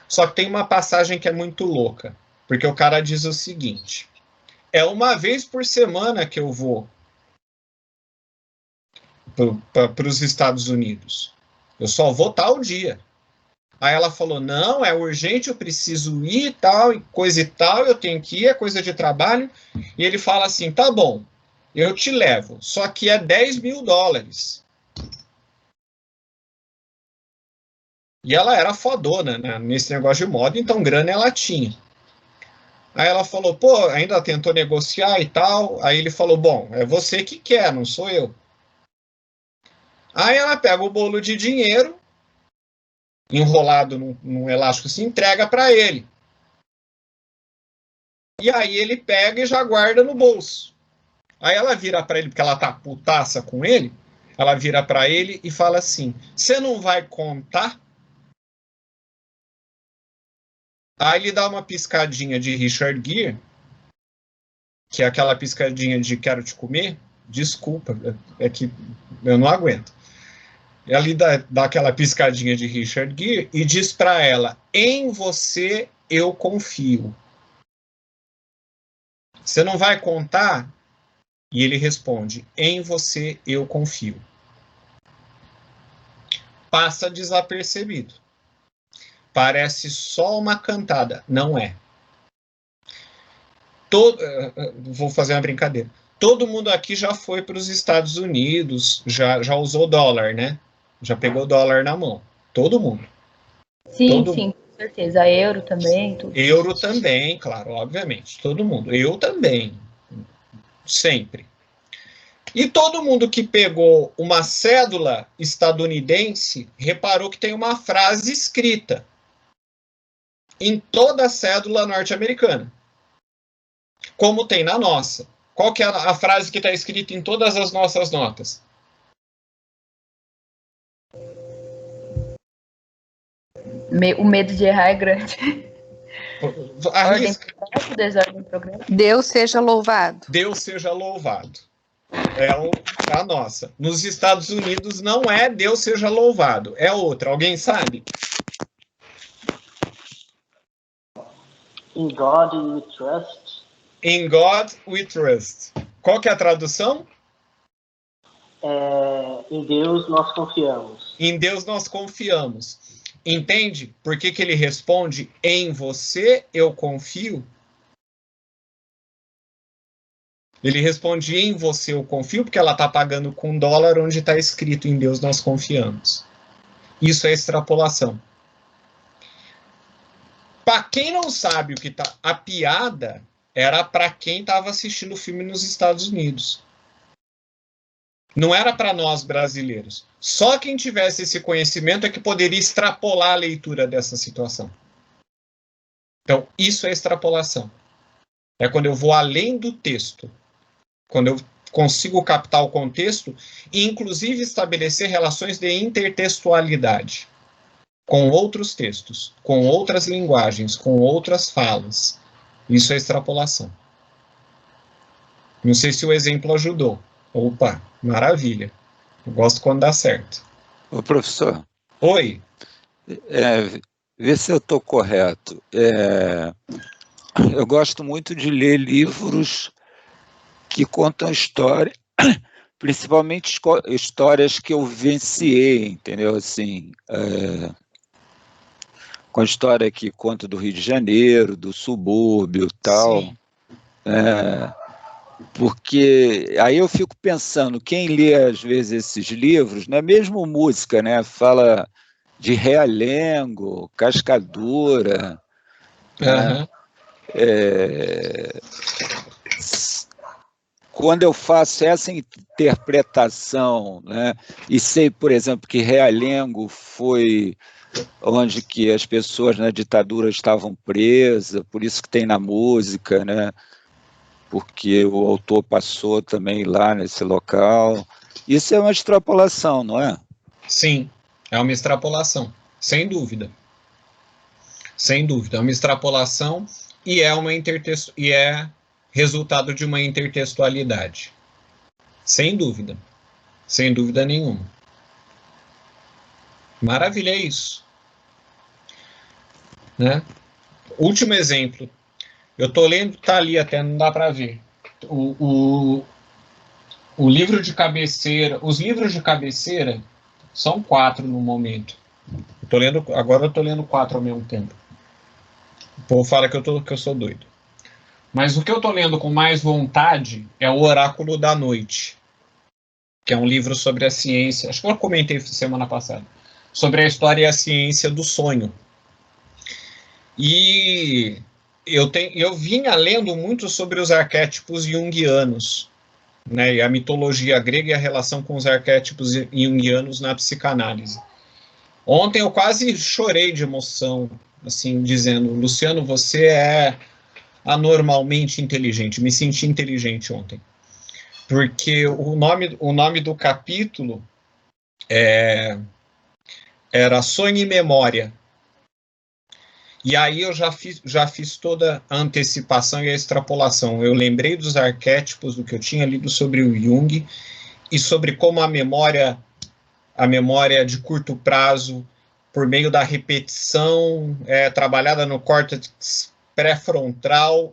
Só que tem uma passagem que é muito louca, porque o cara diz o seguinte: é uma vez por semana que eu vou para os Estados Unidos. Eu só vou tal dia. Aí ela falou, não, é urgente, eu preciso ir e tal, e coisa e tal, eu tenho que ir, é coisa de trabalho. E ele fala assim, tá bom, eu te levo, só que é $10.000. E ela era fodona, né, nesse negócio de moda, então grana ela tinha. Aí ela falou, pô, ainda tentou negociar e tal. Aí ele falou, bom, é você que quer, não sou eu. Aí ela pega o bolo de dinheiro, enrolado num elástico, se entrega para ele. E aí ele pega e já guarda no bolso. Aí ela vira para ele, porque ela tá putaça com ele, ela vira para ele e fala assim, você não vai contar? Aí ele dá uma piscadinha de Richard Gere, que é aquela piscadinha de quero te comer, desculpa, é que eu não aguento. Ele dá aquela piscadinha de Richard Gere e diz para ela, em você eu confio. Você não vai contar? E ele responde, em você eu confio. Passa desapercebido. Parece só uma cantada. Não é. Vou fazer uma brincadeira. Todo mundo aqui já foi para os Estados Unidos, já usou dólar, né? Já pegou dólar na mão. Todo mundo. Sim, sim, com certeza. Euro também. Tudo. Euro também, claro, obviamente. Todo mundo. Eu também. Sempre. E todo mundo que pegou uma cédula estadunidense reparou que tem uma frase escrita em toda a cédula norte-americana, como tem na nossa. Qual que é a frase que está escrita em todas as nossas notas? O medo de errar é grande. Ordem progresso, desordem progresso. Deus seja louvado. Deus seja louvado. É a nossa. Nos Estados Unidos não é Deus seja louvado, é outra. Alguém sabe? In God we trust. In God we trust. Qual que é a tradução? Em Deus nós confiamos. Em Deus nós confiamos. Entende por que ele responde em você eu confio? Ele responde em você eu confio porque ela está pagando com dólar onde está escrito em Deus nós confiamos. Isso é extrapolação. Para quem não sabe o que tá, a piada era para quem estava assistindo o filme nos Estados Unidos. Não era para nós brasileiros. Só quem tivesse esse conhecimento é que poderia extrapolar a leitura dessa situação. Então, isso é extrapolação. É quando eu vou além do texto. Quando eu consigo captar o contexto e, inclusive, estabelecer relações de intertextualidade com outros textos, com outras linguagens, com outras falas. Isso é extrapolação. Não sei se o exemplo ajudou. Opa, maravilha. Eu gosto quando dá certo. Ô, professor. Oi. Vê se eu estou correto. Eu gosto muito de ler livros que contam história, principalmente histórias que eu vivenciei, entendeu? Assim, com a história que conta do Rio de Janeiro, do subúrbio e tal. Sim. Porque aí eu fico pensando, quem lê às vezes esses livros, não é mesmo música, né? Fala de realengo, cascadura, né? Quando eu faço essa interpretação, né, e sei, por exemplo, que realengo foi onde que as pessoas na ditadura estavam presas, por isso que tem na música, né? Porque o autor passou também lá nesse local. Isso é uma extrapolação, não é? Sim, é uma extrapolação, sem dúvida. Sem dúvida, é uma extrapolação e é resultado de uma intertextualidade. Sem dúvida. Sem dúvida nenhuma. Maravilha, é isso. Né? Último exemplo. Eu estou lendo, está ali até, não dá para ver. O livro de cabeceira, os livros de cabeceira são 4 no momento. Agora eu estou lendo 4 ao mesmo tempo. O povo fala que eu sou doido. Mas o que eu estou lendo com mais vontade é o Oráculo da Noite, que é um livro sobre a ciência, acho que eu comentei semana passada, sobre a história e a ciência do sonho. E eu vinha lendo muito sobre os arquétipos junguianos, né, e a mitologia grega e a relação com os arquétipos junguianos na psicanálise. Ontem eu quase chorei de emoção, assim, dizendo, Luciano, você é anormalmente inteligente. Me senti inteligente ontem. Porque o nome do capítulo era Sonho e Memória. E aí eu já fiz toda a antecipação e a extrapolação. Eu lembrei dos arquétipos, do que eu tinha lido sobre o Jung, e sobre como a memória de curto prazo, por meio da repetição, trabalhada no córtex pré-frontal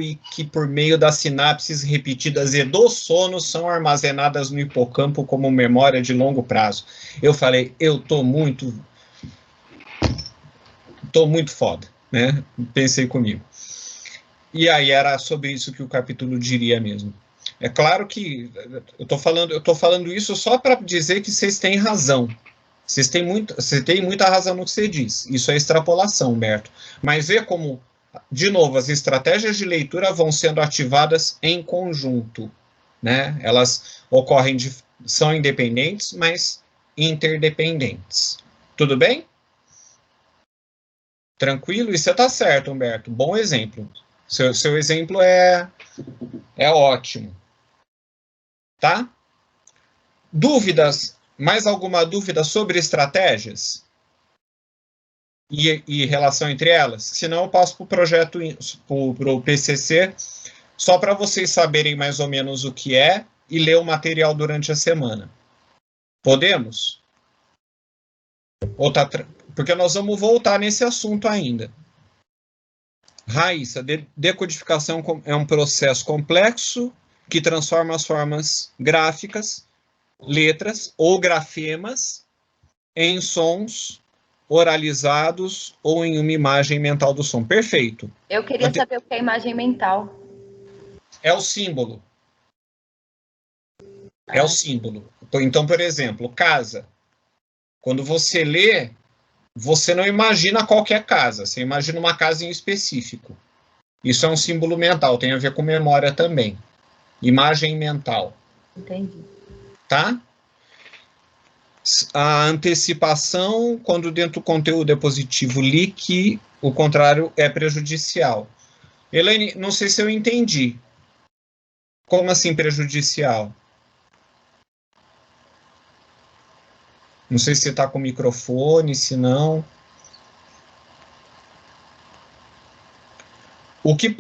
e que por meio das sinapses repetidas e do sono são armazenadas no hipocampo como memória de longo prazo. Eu falei, eu tô muito foda, né? Pensei comigo. E aí era sobre isso que o capítulo diria mesmo. É claro que eu tô falando isso só para dizer que vocês têm razão. Você tem muita razão no que você diz. Isso é extrapolação, Humberto. Mas vê como, de novo, as estratégias de leitura vão sendo ativadas em conjunto, né? Elas são independentes, mas interdependentes. Tudo bem? Tranquilo? E você está certo, Humberto. Bom exemplo. Seu exemplo é ótimo. Tá? Dúvidas? Mais alguma dúvida sobre estratégias? E relação entre elas? Senão eu passo para o projeto, para o PCC, só para vocês saberem mais ou menos o que é e ler o material durante a semana. Podemos? Porque nós vamos voltar nesse assunto ainda. Raíssa, decodificação é um processo complexo que transforma as formas gráficas, letras ou grafemas em sons oralizados ou em uma imagem mental do som. Perfeito. Eu queria saber o que é imagem mental. É o símbolo. É o símbolo. Então, por exemplo, casa. Quando você lê, você não imagina qualquer casa, você imagina uma casa em específico. Isso é um símbolo mental, tem a ver com memória também. Imagem mental. Entendi. Tá? A antecipação, quando dentro do conteúdo é positivo, li que o contrário é prejudicial. Elaine, não sei se eu entendi. Como assim prejudicial? Não sei se você está com o microfone, se não. O que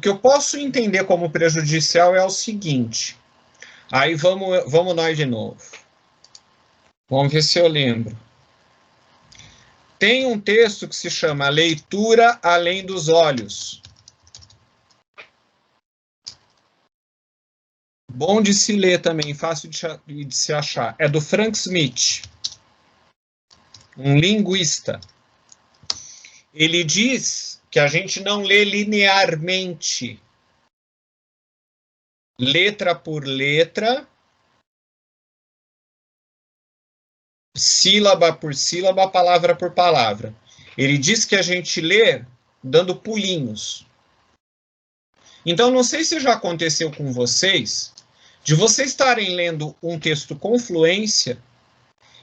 eu posso entender como prejudicial é o seguinte. Aí vamos nós de novo. Vamos ver se eu lembro. Tem um texto que se chama Leitura Além dos Olhos. Bom de se ler também, fácil de se achar. É do Frank Smith, um linguista. Ele diz que a gente não lê linearmente, letra por letra, sílaba por sílaba, palavra por palavra. Ele diz que a gente lê dando pulinhos. Então, não sei se já aconteceu com vocês, de vocês estarem lendo um texto com fluência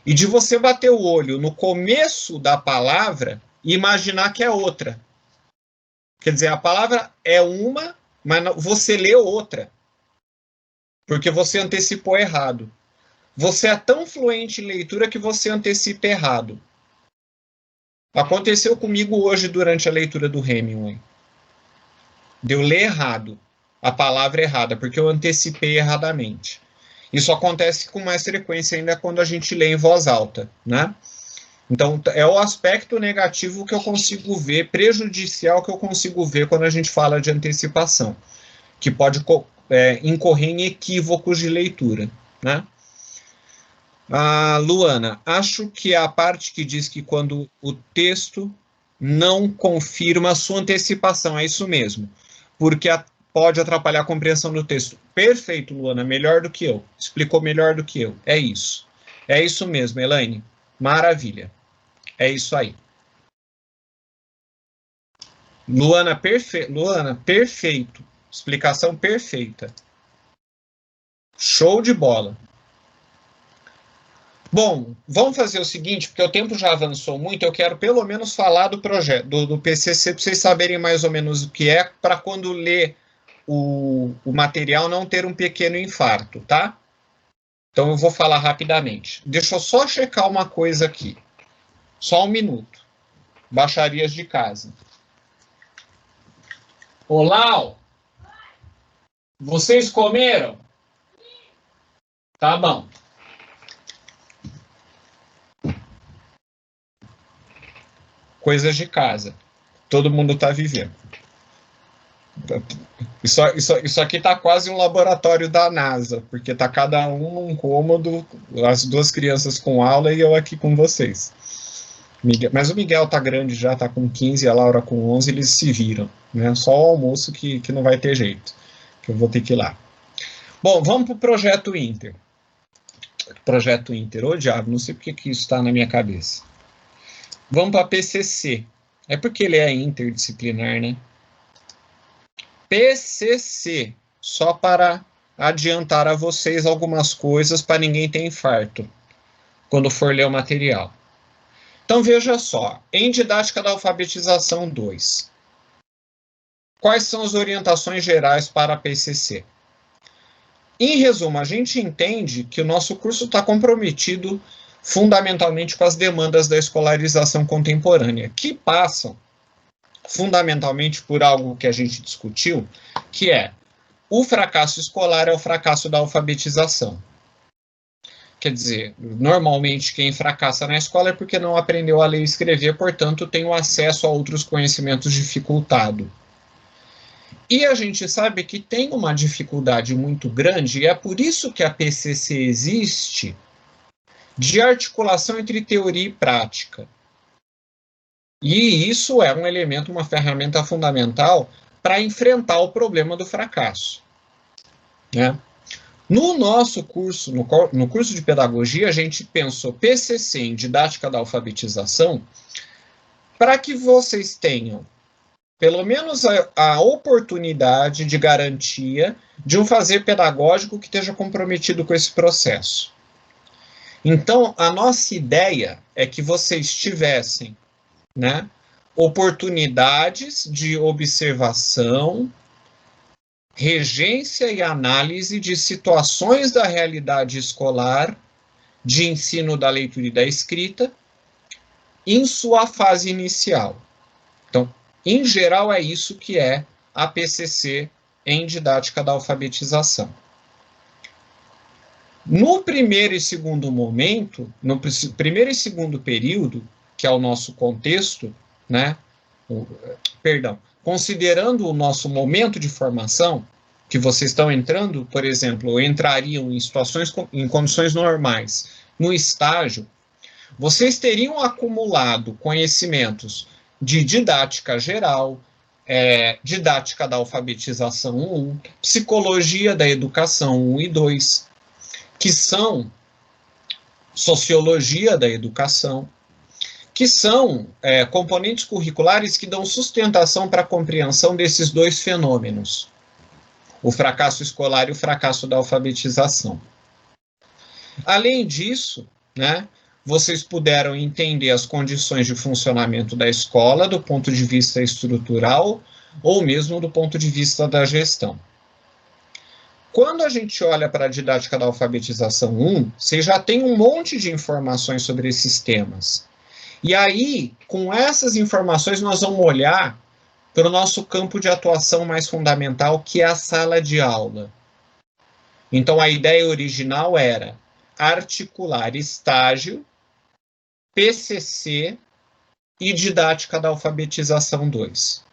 e de você bater o olho no começo da palavra e imaginar que é outra. Quer dizer, a palavra é uma, mas você lê outra, porque você antecipou errado. Você é tão fluente em leitura que você antecipa errado. Aconteceu comigo hoje durante a leitura do Hemingway. De eu ler errado. a palavra errada, porque eu antecipei erradamente. Isso acontece com mais frequência ainda quando a gente lê em voz alta, né? Então, é o aspecto negativo que eu consigo ver, prejudicial que eu consigo ver quando a gente fala de antecipação, que pode incorrer em equívocos de leitura, né? Luana, acho que a parte que diz que quando o texto não confirma a sua antecipação, é isso mesmo, porque pode atrapalhar a compreensão do texto. Perfeito, Luana, melhor do que eu, explicou melhor do que eu, é isso mesmo, Elaine, maravilha, é isso aí. Luana, perfeito, explicação perfeita, show de bola. Bom, vamos fazer o seguinte, porque o tempo já avançou muito, eu quero pelo menos falar do projeto, do PCC, para vocês saberem mais ou menos o que é, para quando ler o material não ter um pequeno infarto, tá? Então eu vou falar rapidamente. Deixa eu só checar uma coisa aqui. Só um minuto. Baixarias de casa. Olá! Vocês comeram? Tá bom. Coisas de casa. Todo mundo está vivendo. Isso aqui está quase um laboratório da NASA, porque está cada um num cômodo, as duas crianças com aula e eu aqui com vocês. Mas o Miguel está grande já, está com 15, a Laura com 11, eles se viram. Né? Só o almoço que não vai ter jeito, que eu vou ter que ir lá. Bom, vamos para o Projeto Inter. Projeto Inter, ô diabo, não sei porque que isso está na minha cabeça. Vamos para PCC. É porque ele é interdisciplinar, né? PCC, só para adiantar a vocês algumas coisas para ninguém ter infarto quando for ler o material. Então veja só, em Didática da Alfabetização 2, quais são as orientações gerais para a PCC? Em resumo, a gente entende que o nosso curso está comprometido fundamentalmente com as demandas da escolarização contemporânea, que passam fundamentalmente por algo que a gente discutiu, que é o fracasso escolar é o fracasso da alfabetização. Quer dizer, normalmente quem fracassa na escola é porque não aprendeu a ler e escrever, portanto tem o acesso a outros conhecimentos dificultado. E a gente sabe que tem uma dificuldade muito grande, e é por isso que a PCC existe, de articulação entre teoria e prática. E isso é um elemento, uma ferramenta fundamental para enfrentar o problema do fracasso. Né? No nosso curso, no curso de pedagogia, a gente pensou PCC em Didática da Alfabetização para que vocês tenham pelo menos a oportunidade de garantia de um fazer pedagógico que esteja comprometido com esse processo. Então, a nossa ideia é que vocês tivessem, né, oportunidades de observação, regência e análise de situações da realidade escolar, de ensino da leitura e da escrita, em sua fase inicial. Então, em geral, é isso que é a PCC em Didática da Alfabetização. No primeiro e segundo momento, no primeiro e segundo período, que é o nosso contexto, né? Considerando o nosso momento de formação, que vocês estão entrando, por exemplo, entrariam em situações, em condições normais, no estágio, vocês teriam acumulado conhecimentos de didática geral, didática da alfabetização 1, psicologia da educação 1 e 2, que são sociologia da educação, que são componentes curriculares que dão sustentação para a compreensão desses dois fenômenos, o fracasso escolar e o fracasso da alfabetização. Além disso, né, vocês puderam entender as condições de funcionamento da escola do ponto de vista estrutural ou mesmo do ponto de vista da gestão. Quando a gente olha para a Didática da Alfabetização 1, você já tem um monte de informações sobre esses temas. E aí, com essas informações, nós vamos olhar para o nosso campo de atuação mais fundamental, que é a sala de aula. Então, a ideia original era articular estágio, PCC e didática da alfabetização 2.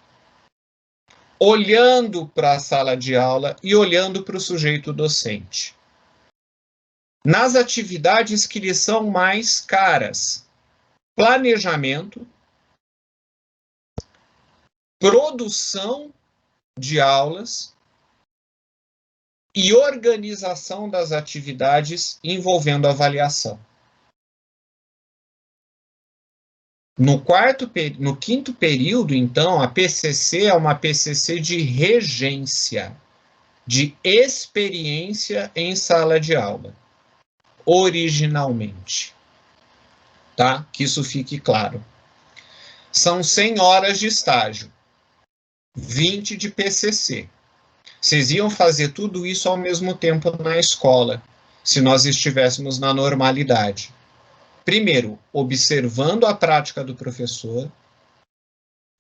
Olhando para a sala de aula e olhando para o sujeito docente. Nas atividades que lhe são mais caras, planejamento, produção de aulas e organização das atividades envolvendo avaliação. No quinto período, então, a PCC é uma PCC de regência, de experiência em sala de aula, originalmente. Tá? Que isso fique claro. São 100 horas de estágio, 20 de PCC. Vocês iam fazer tudo isso ao mesmo tempo na escola, se nós estivéssemos na normalidade. Primeiro, observando a prática do professor,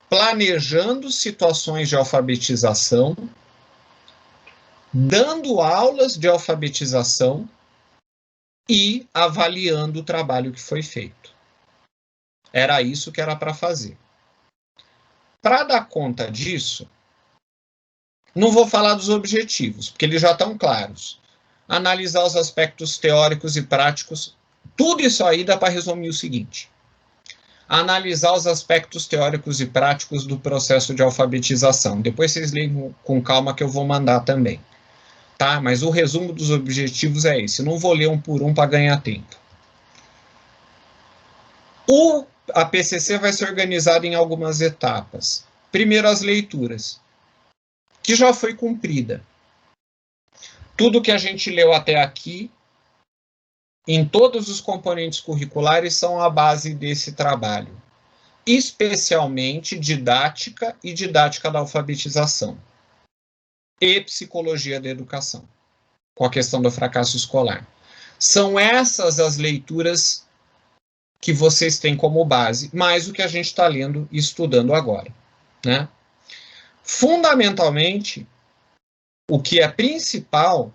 planejando situações de alfabetização, dando aulas de alfabetização e avaliando o trabalho que foi feito. Era isso que era para fazer. Para dar conta disso, não vou falar dos objetivos, porque eles já estão claros. Analisar os aspectos teóricos e práticos, tudo isso aí dá para resumir o seguinte. Analisar os aspectos teóricos e práticos do processo de alfabetização. Depois vocês leem com calma que eu vou mandar também. Tá? Mas o resumo dos objetivos é esse. Não vou ler um por um para ganhar tempo. A PCC vai ser organizada em algumas etapas. Primeiro, as leituras, que já foi cumprida. Tudo que a gente leu até aqui, em todos os componentes curriculares, são a base desse trabalho. Especialmente didática e didática da alfabetização. E psicologia da educação, com a questão do fracasso escolar. São essas as leituras que vocês têm como base, mais o que a gente está lendo e estudando agora, né? Fundamentalmente, o que é principal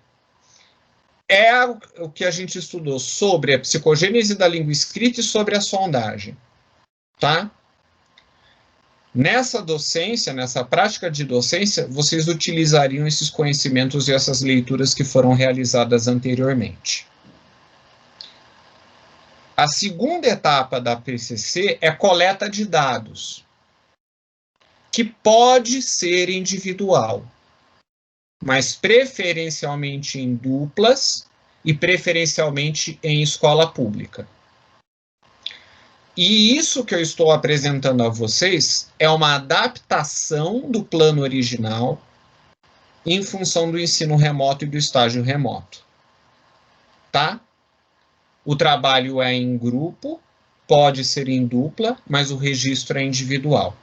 é o que a gente estudou sobre a psicogênese da língua escrita e sobre a sondagem, tá? Nessa docência, nessa prática de docência, vocês utilizariam esses conhecimentos e essas leituras que foram realizadas anteriormente. A segunda etapa da PCC é coleta de dados, que pode ser individual, mas preferencialmente em duplas e preferencialmente em escola pública. E isso que eu estou apresentando a vocês é uma adaptação do plano original em função do ensino remoto e do estágio remoto. Tá? O trabalho é em grupo, pode ser em dupla, mas o registro é individual.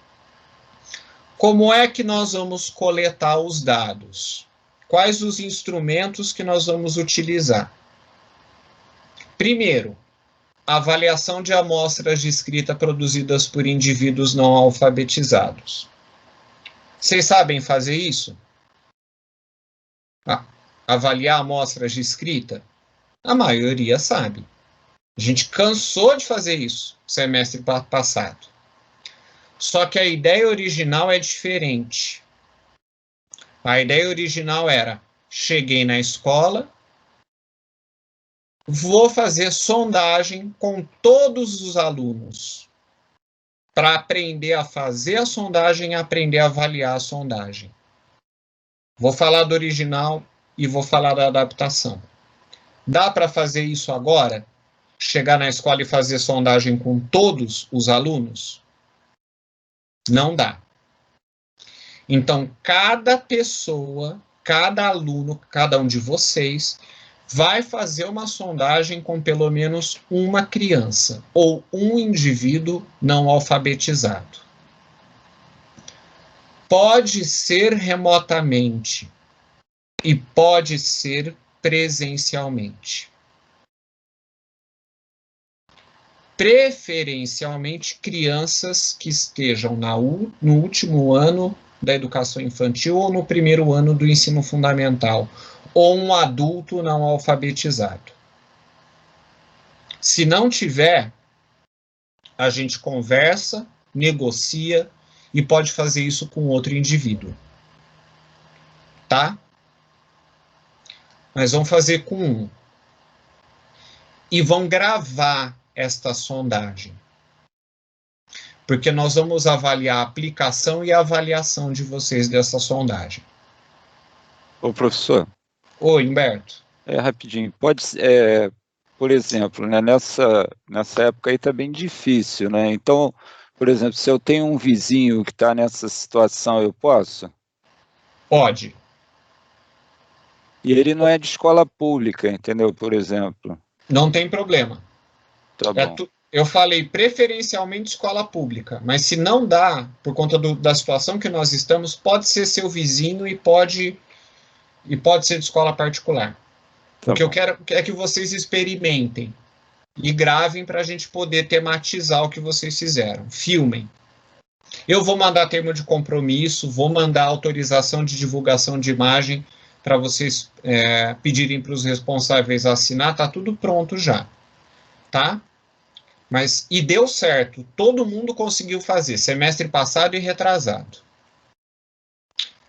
Como é que nós vamos coletar os dados? Quais os instrumentos que nós vamos utilizar? Primeiro, avaliação de amostras de escrita produzidas por indivíduos não alfabetizados. Vocês sabem fazer isso? Avaliar amostras de escrita? A maioria sabe. A gente cansou de fazer isso no semestre passado. Só que a ideia original é diferente. A ideia original era, cheguei na escola, vou fazer sondagem com todos os alunos para aprender a fazer a sondagem e aprender a avaliar a sondagem. Vou falar do original e vou falar da adaptação. Dá para fazer isso agora? Chegar na escola e fazer sondagem com todos os alunos? Não dá. Então, cada pessoa, cada aluno, cada um de vocês, vai fazer uma sondagem com pelo menos uma criança ou um indivíduo não alfabetizado. Pode ser remotamente e pode ser presencialmente. preferencialmente crianças que estejam no último ano da educação infantil ou no primeiro ano do ensino fundamental, ou um adulto não alfabetizado. Se não tiver, a gente conversa, negocia e pode fazer isso com outro indivíduo. Tá? Mas vão fazer com um. E vão gravar esta sondagem. Porque nós vamos avaliar a aplicação e a avaliação de vocês dessa sondagem. Ô, professor. Oi, Humberto. Rapidinho. Pode ser, por exemplo, né, nessa época aí está bem difícil, né? Então, por exemplo, se eu tenho um vizinho que está nessa situação, eu posso? Pode. E ele não é de escola pública, entendeu? Por exemplo. Não tem problema. Tá bom. Eu falei preferencialmente escola pública, mas se não dá, por conta da situação que nós estamos, pode ser seu vizinho e pode ser de escola particular. O que eu quero é que vocês experimentem e gravem para a gente poder tematizar o que vocês fizeram. Filmem. Eu vou mandar termo de compromisso, vou mandar autorização de divulgação de imagem para vocês pedirem para os responsáveis assinar, tá tudo pronto já, tá? E deu certo, todo mundo conseguiu fazer, semestre passado e retrasado.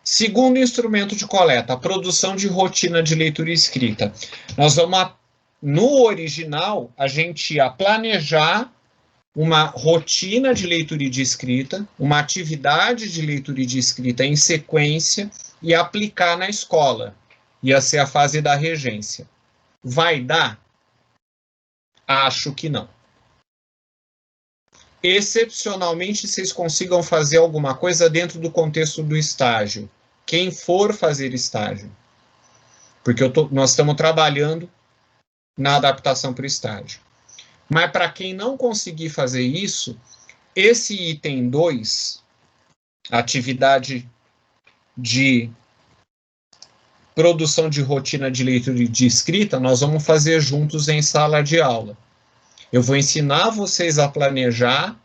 Segundo instrumento de coleta, a produção de rotina de leitura e escrita. Nós vamos, no original, a gente ia planejar uma rotina de leitura e de escrita, uma atividade de leitura e de escrita em sequência e aplicar na escola. Ia ser a fase da regência. Vai dar? Acho que não. Excepcionalmente, vocês consigam fazer alguma coisa dentro do contexto do estágio. Quem for fazer estágio. Porque nós estamos trabalhando na adaptação para o estágio. Mas para quem não conseguir fazer isso, esse item 2, atividade de produção de rotina de leitura e de escrita, nós vamos fazer juntos em sala de aula. Eu vou ensinar vocês a planejar,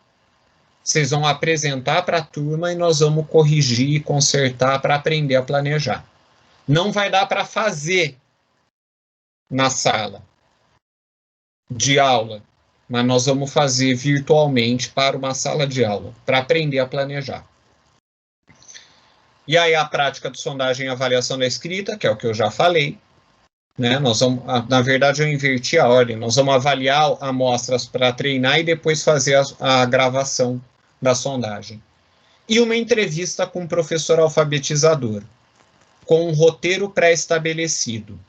vocês vão apresentar para a turma e nós vamos corrigir e consertar para aprender a planejar. Não vai dar para fazer na sala de aula, mas nós vamos fazer virtualmente para uma sala de aula, para aprender a planejar. E aí a prática de sondagem e avaliação da escrita, que é o que eu já falei, né? Nós vamos, na verdade, eu inverti a ordem. Nós vamos avaliar amostras para treinar e depois fazer a gravação da sondagem. E uma entrevista com um professor alfabetizador, com um roteiro pré-estabelecido.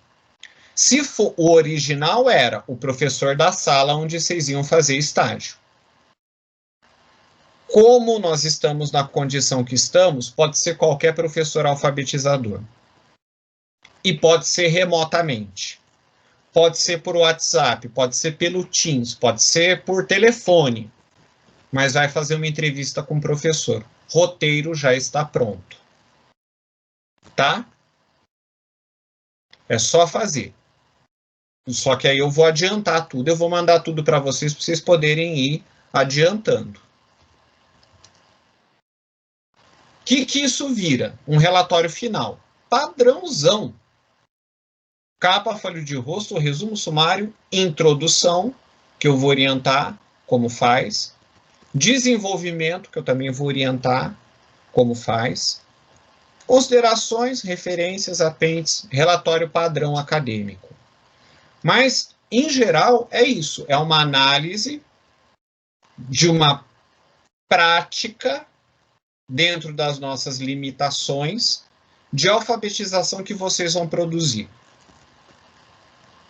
Se for, o original era o professor da sala onde vocês iam fazer estágio. Como nós estamos na condição que estamos, pode ser qualquer professor alfabetizador. E pode ser remotamente. Pode ser por WhatsApp, pode ser pelo Teams, pode ser por telefone. Mas vai fazer uma entrevista com o professor. Roteiro já está pronto. Tá? É só fazer. Só que aí eu vou adiantar tudo. Eu vou mandar tudo para vocês poderem ir adiantando. O que isso vira? Um relatório final. Padrãozão. Capa, folha de rosto, resumo sumário, introdução, que eu vou orientar como faz. Desenvolvimento, que eu também vou orientar como faz. Considerações, referências, apêndices, relatório padrão acadêmico. Mas, em geral, é isso. É uma análise de uma prática dentro das nossas limitações de alfabetização que vocês vão produzir.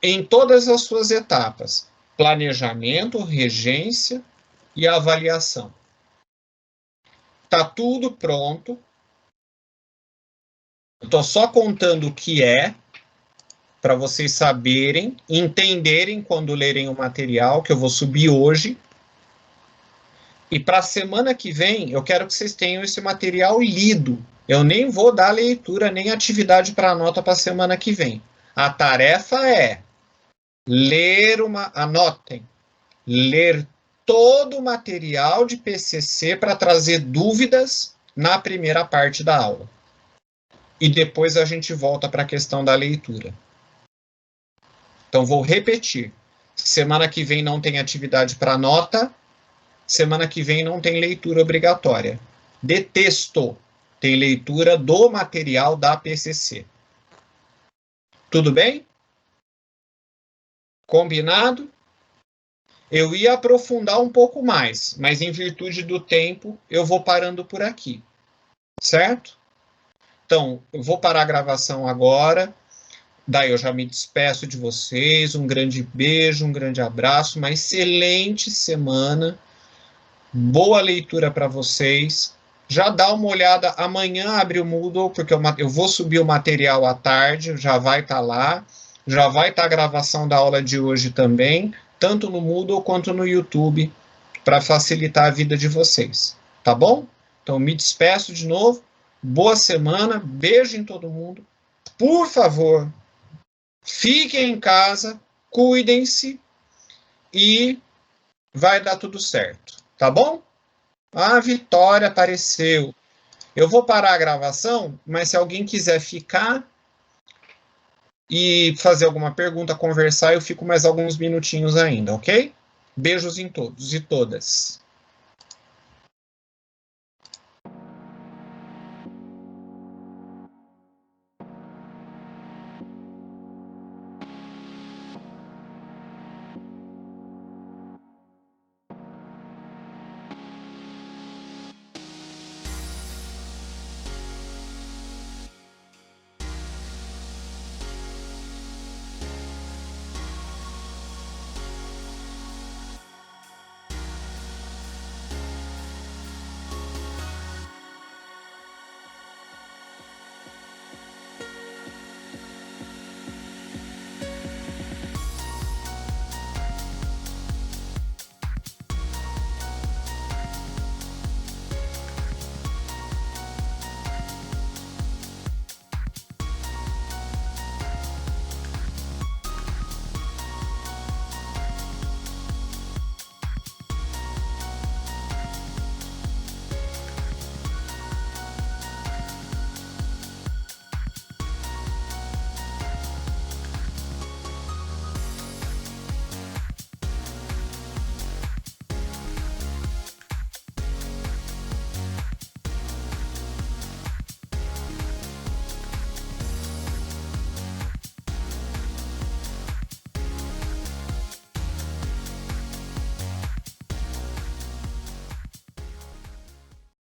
Em todas as suas etapas. Planejamento, regência e avaliação. Está tudo pronto. Estou só contando o que é, para vocês saberem, entenderem quando lerem o material que eu vou subir hoje. E para a semana que vem, eu quero que vocês tenham esse material lido. Eu nem vou dar leitura, nem atividade para nota para a semana que vem. A tarefa é ler anotem, ler todo o material de PCC para trazer dúvidas na primeira parte da aula. E depois a gente volta para a questão da leitura. Então, vou repetir. Semana que vem não tem atividade para nota. Semana que vem não tem leitura obrigatória. De texto. Tem leitura do material da PCC. Tudo bem? Combinado? Eu ia aprofundar um pouco mais, mas em virtude do tempo, eu vou parando por aqui. Certo? Então, eu vou parar a gravação agora. Daí eu já me despeço de vocês. Um grande beijo, um grande abraço. Uma excelente semana. Boa leitura para vocês. Já dá uma olhada. Amanhã abre o Moodle, porque eu vou subir o material à tarde. Já vai estar lá. Já vai estar a gravação da aula de hoje também. Tanto no Moodle quanto no YouTube. Para facilitar a vida de vocês. Tá bom? Então, me despeço de novo. Boa semana. Beijo em todo mundo. Por favor, fiquem em casa, cuidem-se e vai dar tudo certo, tá bom? A Vitória apareceu. Eu vou parar a gravação, mas se alguém quiser ficar e fazer alguma pergunta, conversar, eu fico mais alguns minutinhos ainda, ok? Beijos em todos e todas.